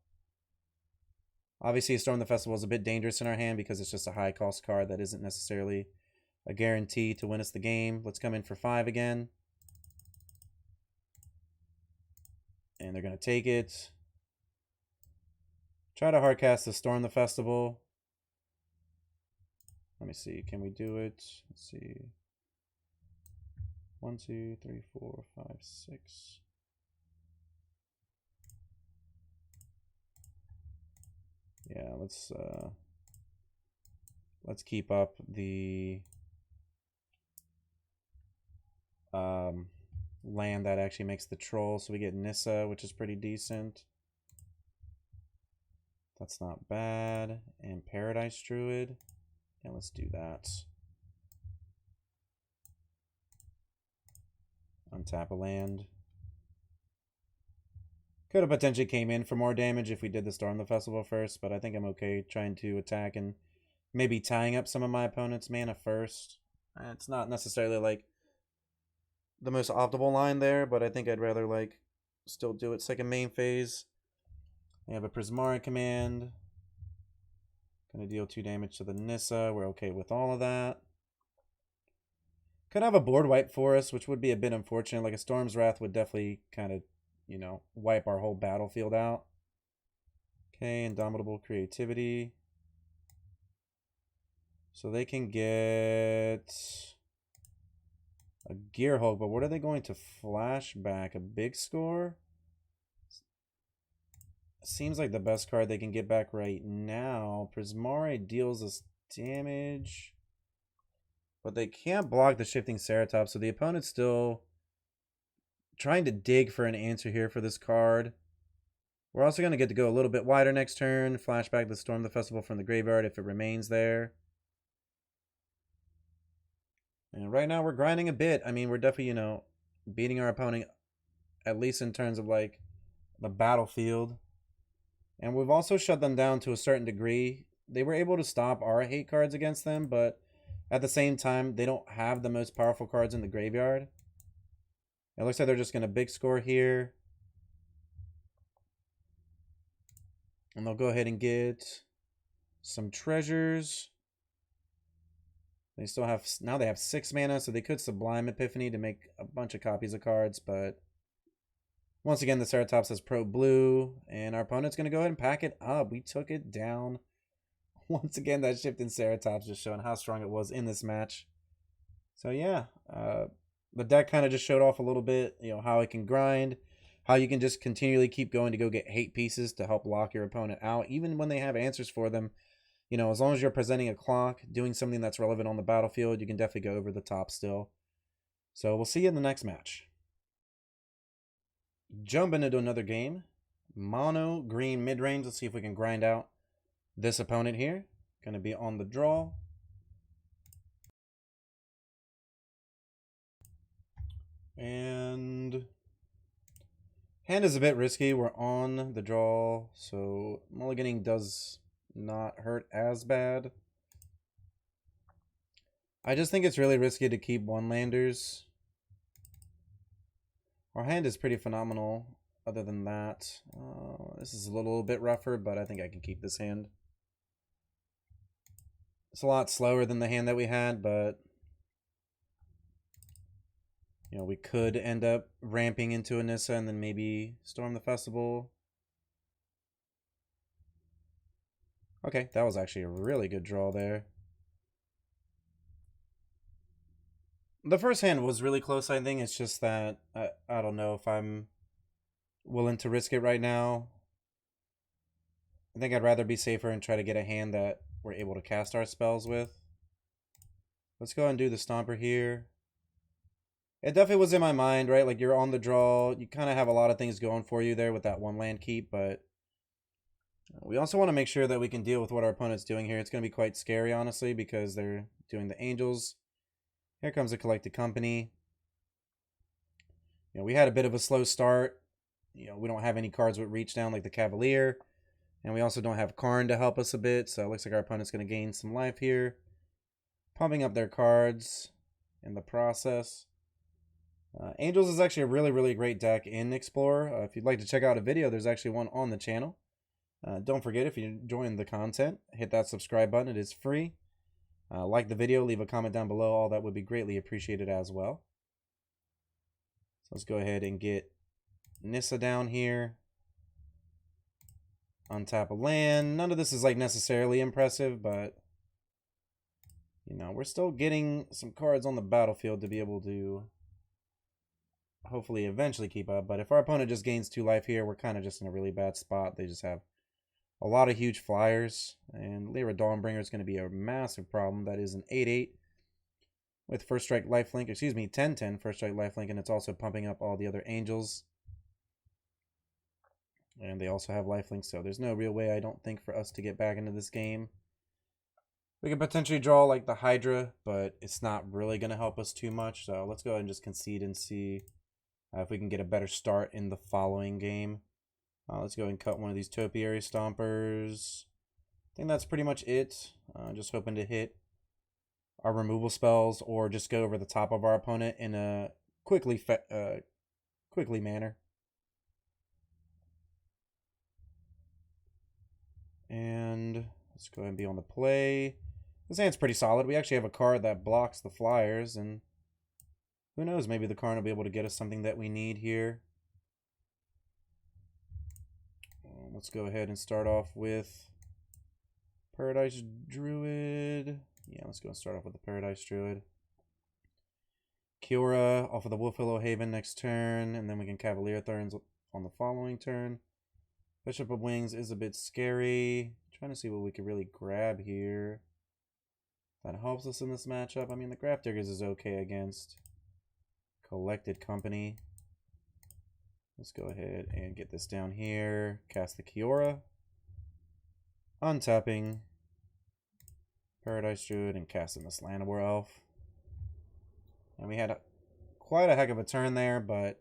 Obviously, Storm the Festival is a bit dangerous in our hand because it's just a high cost card that isn't necessarily a guarantee to win us the game. Let's come in for 5 again. And they're going to take it. Try to hardcast the Storm the Festival. Let me see. Can we do it? Let's see. 1, 2, 3, 4, 5, 6. Yeah, let's keep up the land that actually makes the troll. So we get Nissa, which is pretty decent. That's not bad. And Paradise Druid. Yeah, let's do that. Untap a land. Could have potentially came in for more damage if we did the Storm the Festival first, but I think I'm okay trying to attack and maybe tying up some of my opponent's mana first. It's not necessarily like the most optimal line there, but I think I'd rather like still do it second main phase. We have a Prismari command. Gonna deal 2 damage to the Nissa. We're okay with all of that. Could have a board wipe for us, which would be a bit unfortunate. Like a Storm's Wrath would definitely kind of, you know, wipe our whole battlefield out. Okay, Indomitable Creativity. So they can get a Gearhulk, but what are they going to flash back? A big score? Seems like the best card they can get back right now. Prismari deals us damage, but they can't block the Shifting Ceratops, so the opponent's still trying to dig for an answer here for this card. We're also going to get to go a little bit wider next turn. Flashback the Storm the Festival from the graveyard if it remains there. And right now we're grinding a bit. I mean, we're definitely, you know, beating our opponent, at least in terms of like the battlefield. And we've also shut them down to a certain degree. They were able to stop our hate cards against them, but at the same time, they don't have the most powerful cards in the graveyard. It looks like they're just going to big score here. And they'll go ahead and get some treasures. They still have, now they have 6 mana, so they could Sublime Epiphany to make a bunch of copies of cards, but once again, the Ceratops has Pro Blue, and our opponent's going to go ahead and pack it up. We took it down. Once again, that shift in Ceratops just showing how strong it was in this match. So yeah, the deck kind of just showed off a little bit, you know, how it can grind, how you can just continually keep going to go get hate pieces to help lock your opponent out, even when they have answers for them. You know, as long as you're presenting a clock, doing something that's relevant on the battlefield, you can definitely go over the top still. So we'll see you in the next match. Jumping into another game. Mono Green Midrange. Let's see if we can grind out this opponent here. Going to be on the draw. And hand is a bit risky. We're on the draw, so mulliganing does not hurt as bad. I just think it's really risky to keep one-landers. Our hand is pretty phenomenal other than that. This is a little bit rougher, but I think I can keep this hand. It's a lot slower than the hand that we had, but you know, we could end up ramping into Anissa and then maybe Storm the Festival. Okay, that was actually a really good draw there. The first hand was really close, I think. It's just that I don't know if I'm willing to risk it right now. I think I'd rather be safer and try to get a hand that we're able to cast our spells with. Let's go ahead and do the Stomper here. It definitely was in my mind, right? Like, you're on the draw. You kind of have a lot of things going for you there with that one land keep, but we also want to make sure that we can deal with what our opponent's doing here. It's going to be quite scary, honestly, because they're doing the Angels. Here comes the Collected Company. You know, we had a bit of a slow start. You know, we don't have any cards with reach down like the Cavalier. And we also don't have Karn to help us a bit. So it looks like our opponent's going to gain some life here. Pumping up their cards in the process. Angels is actually a really, really great deck in Explorer. If you'd like to check out a video, there's actually one on the channel. Don't forget, if you're enjoying the content, hit that subscribe button. It is free. Like the video, leave a comment down below. All that would be greatly appreciated as well. So let's go ahead and get Nissa down here. Untap a land. None of this is like necessarily impressive, but you know, we're still getting some cards on the battlefield to be able to hopefully eventually keep up. But if our opponent just gains 2 life here, we're kind of just in a really bad spot. They just have a lot of huge flyers, and Lyra Dawnbringer is going to be a massive problem. That is an 8/8 with first strike lifelink, excuse me, 10/10 first strike lifelink, and it's also pumping up all the other Angels. And they also have lifelink, so there's no real way, I don't think, for us to get back into this game. We could potentially draw like the Hydra, but it's not really going to help us too much. So let's go ahead and just concede and see if we can get a better start in the following game. Let's go and cut one of these Topiary Stompers. I think that's pretty much it. Just hoping to hit our removal spells or just go over the top of our opponent in a quickly manner. And let's go ahead and be on the play. This hand's pretty solid. We actually have a card that blocks the flyers, and who knows, maybe the Karn will be able to get us something that we need here. Let's go ahead and start off with Paradise Druid. Yeah, let's go and start off with the Paradise Druid. Kiora off of the Wolfwillow Haven next turn, and then we can Cavalier Thorns on the following turn. Bishop of Wings is a bit scary. Trying to see what we could really grab here that helps us in this matchup. I mean, the Graph Diggers is okay against Collected Company. Let's go ahead and get this down here. Cast the Kiora. Untapping Paradise Druid and casting the Slanowar Elf. And we had quite a heck of a turn there, but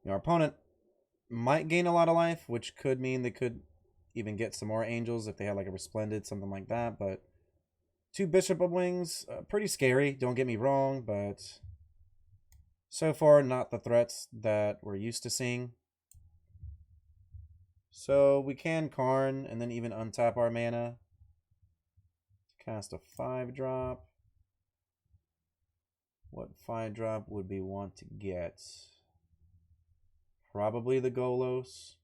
you know, our opponent might gain a lot of life, which could mean they could even get some more Angels if they had like a Resplendent, something like that. But 2 Bishop of Wings, pretty scary, don't get me wrong, but so far not the threats that we're used to seeing. So we can Karn and then even untap our mana. Cast a 5-drop. What 5-drop would we want to get? Probably the Golos.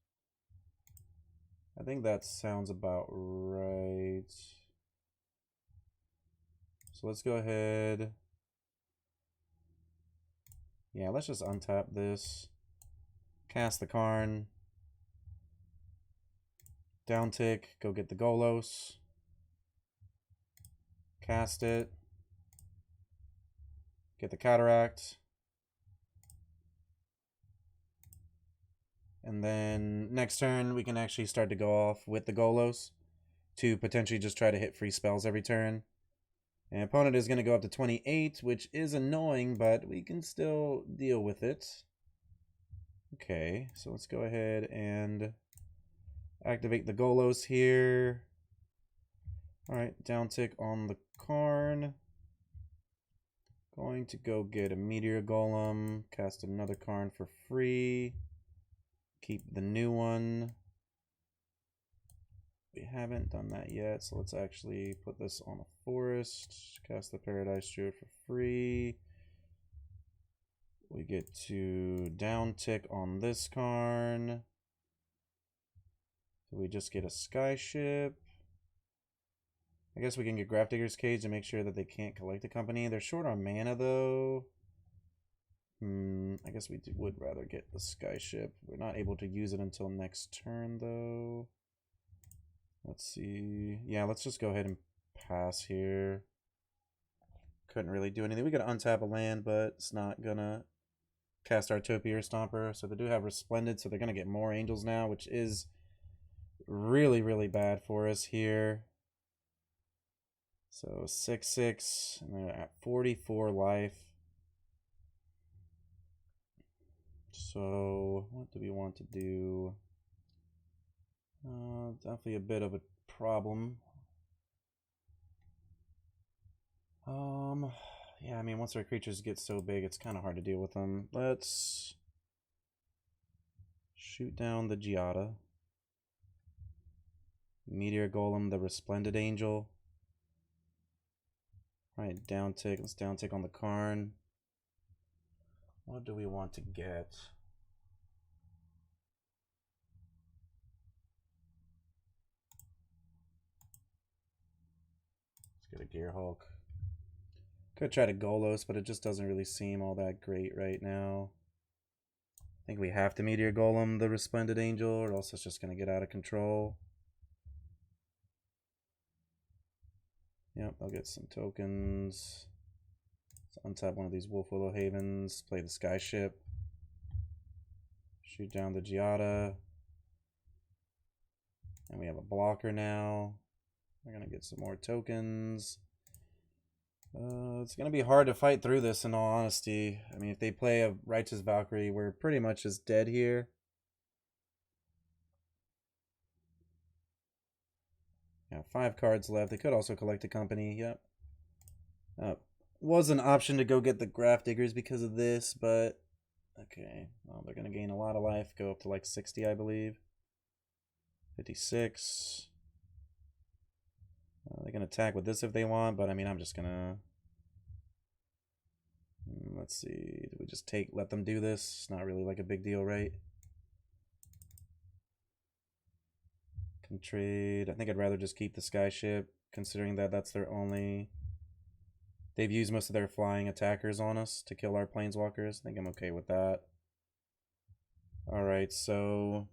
I think that sounds about right. So let's go ahead. Yeah, let's just untap this. Cast the Karn. Down tick, go get the Golos. Cast it. Get the Cataract. And then next turn, we can actually start to go off with the Golos to potentially just try to hit free spells every turn. And opponent is going to go up to 28, which is annoying, but we can still deal with it. Okay, so let's go ahead and activate the Golos here. Alright, down tick on the Karn. Going to go get a Meteor Golem, cast another Karn for free. Keep the new one. We haven't done that yet, so let's actually put this on a forest. Cast the Paradise Druid for free. We get to down tick on this Karn. So we just get a Skyship. I guess we can get Grafdigger's Cage to make sure that they can't collect a company. They're short on mana though. I guess we would rather get the Skyship. We're not able to use it until next turn though. Let's see. Yeah, let's just go ahead and pass here. Couldn't really do anything. We could untap a land, but it's not gonna cast our Topiary Stomper. So they do have Resplendent, so they're gonna get more Angels now, which is really, really bad for us here. So 6/6, and they're at 44 life. So what do we want to do? Definitely a bit of a problem. Yeah, I mean, once our creatures get so big, it's kind of hard to deal with them. Let's shoot down the Giada. Meteor Golem, the Resplendent Angel. Alright, down tick. Let's down tick on the Karn. What do we want to get? Let's get a Gearhulk. Could try to Golos, but it just doesn't really seem all that great right now. I think we have to Meteor Golem the Resplendent Angel, or else it's just going to get out of control. Yep, I'll get some tokens. Let's untap one of these Wolf Willow Havens, play the Skyship. Shoot down the Giada. And we have a blocker now. We're going to get some more tokens. It's going to be hard to fight through this, in all honesty. I mean, if they play a Righteous Valkyrie, we're pretty much just dead here. Yeah, 5 cards left. They could also collect a company. Yep. Was an option to go get the Grafdiggers because of this, but okay. Well, they're going to gain a lot of life. Go up to like 60, I believe. 56. They can attack with this if they want, but I mean, I'm just gonna... Let's see. Do we just let them do this? It's not really like a big deal, right? Can trade. I think I'd rather just keep the Skyship, considering that that's their only... They've used most of their flying attackers on us to kill our planeswalkers. I think I'm okay with that. Alright, so...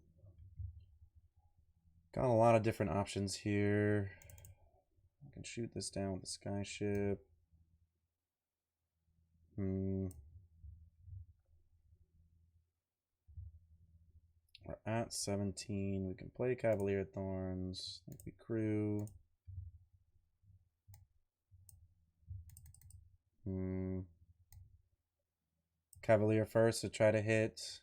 Got a lot of different options here. I can shoot this down with the Skyship. We're at 17. We can play Cavalier Thorns. I think we crew. Cavalier first to try to hit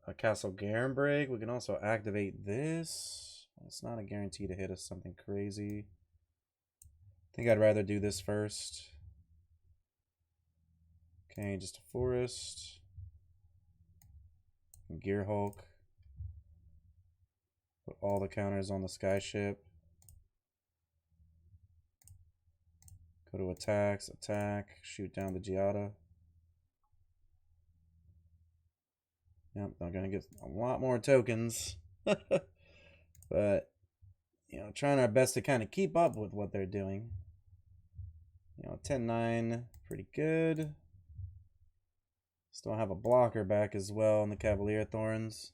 a Castle Garenbrig. We can also activate this. It's not a guarantee to hit us something crazy. I think I'd rather do this first. Okay, just a forest. Gearhulk. Put all the counters on the Skyship. Go to attacks, attack, shoot down the Giada. Yep, I'm gonna get a lot more tokens. But, you know, trying our best to kind of keep up with what they're doing. You know, 10-9, pretty good. Still have a blocker back as well in the Cavalier Thorns.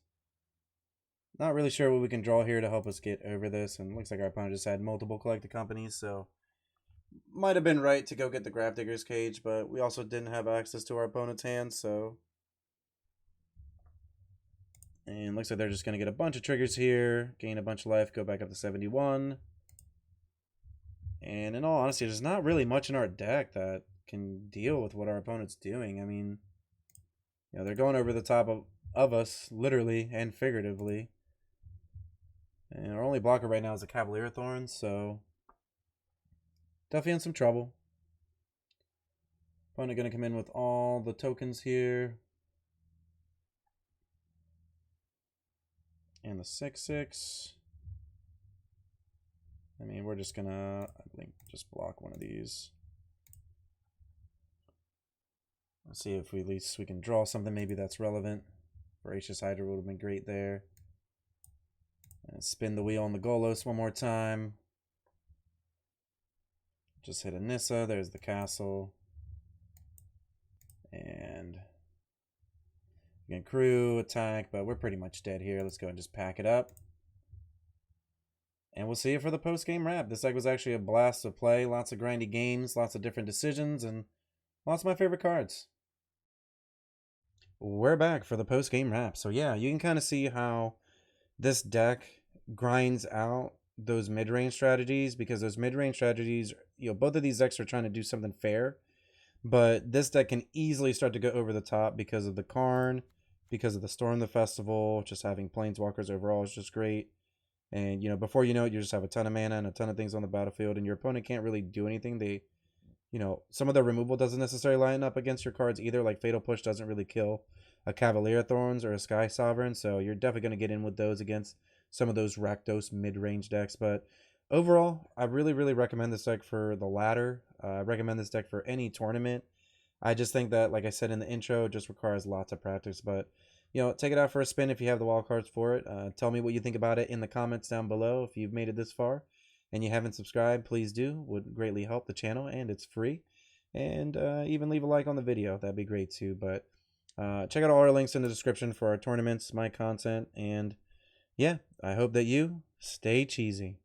Not really sure what we can draw here to help us get over this. And looks like our opponent just had multiple collected companies, so might have been right to go get the Gravedigger's Cage, but we also didn't have access to our opponent's hand, so... And looks like they're just going to get a bunch of triggers here, gain a bunch of life, go back up to 71. And in all honesty, there's not really much in our deck that can deal with what our opponent's doing. I mean, you know, they're going over the top of us, literally and figuratively. And our only blocker right now is the Cavalier Thorns, so definitely in some trouble. Opponent going to come in with all the tokens here. And the 6/6. I mean, we're just gonna, I think, just block one of these. Let's see if at least we can draw something maybe that's relevant. Voracious Hydra would have been great there. And spin the wheel on the Golos one more time. Just hit a Nissa. There's the castle. And again, crew, attack, but we're pretty much dead here. Let's go and just pack it up. And we'll see you for the post-game wrap. This deck was actually a blast to play. Lots of grindy games, lots of different decisions, and lots of my favorite cards. We're back for the post-game wrap. So yeah, you can kind of see how this deck grinds out those mid-range strategies, because those mid-range strategies, you know, both of these decks are trying to do something fair, but this deck can easily start to go over the top because of the Karn, because of the Storm the Festival, just having Planeswalkers overall is just great. And, you know, before you know it, you just have a ton of mana and a ton of things on the battlefield, and your opponent can't really do anything. They, you know, some of their removal doesn't necessarily line up against your cards either. Like Fatal Push doesn't really kill a Cavalier Thorns or a Sky Sovereign, so you're definitely going to get in with those against some of those Rakdos mid-range decks. But overall, I really, really recommend this deck for the ladder. I recommend this deck for any tournament. I just think that, like I said in the intro, it just requires lots of practice. But, you know, take it out for a spin if you have the wild cards for it. Tell me what you think about it in the comments down below. If you've made it this far and you haven't subscribed, please do. Would greatly help the channel, and it's free. And even leave a like on the video. That'd be great too. But check out all our links in the description for our tournaments, my content, and yeah, I hope that you stay cheesy.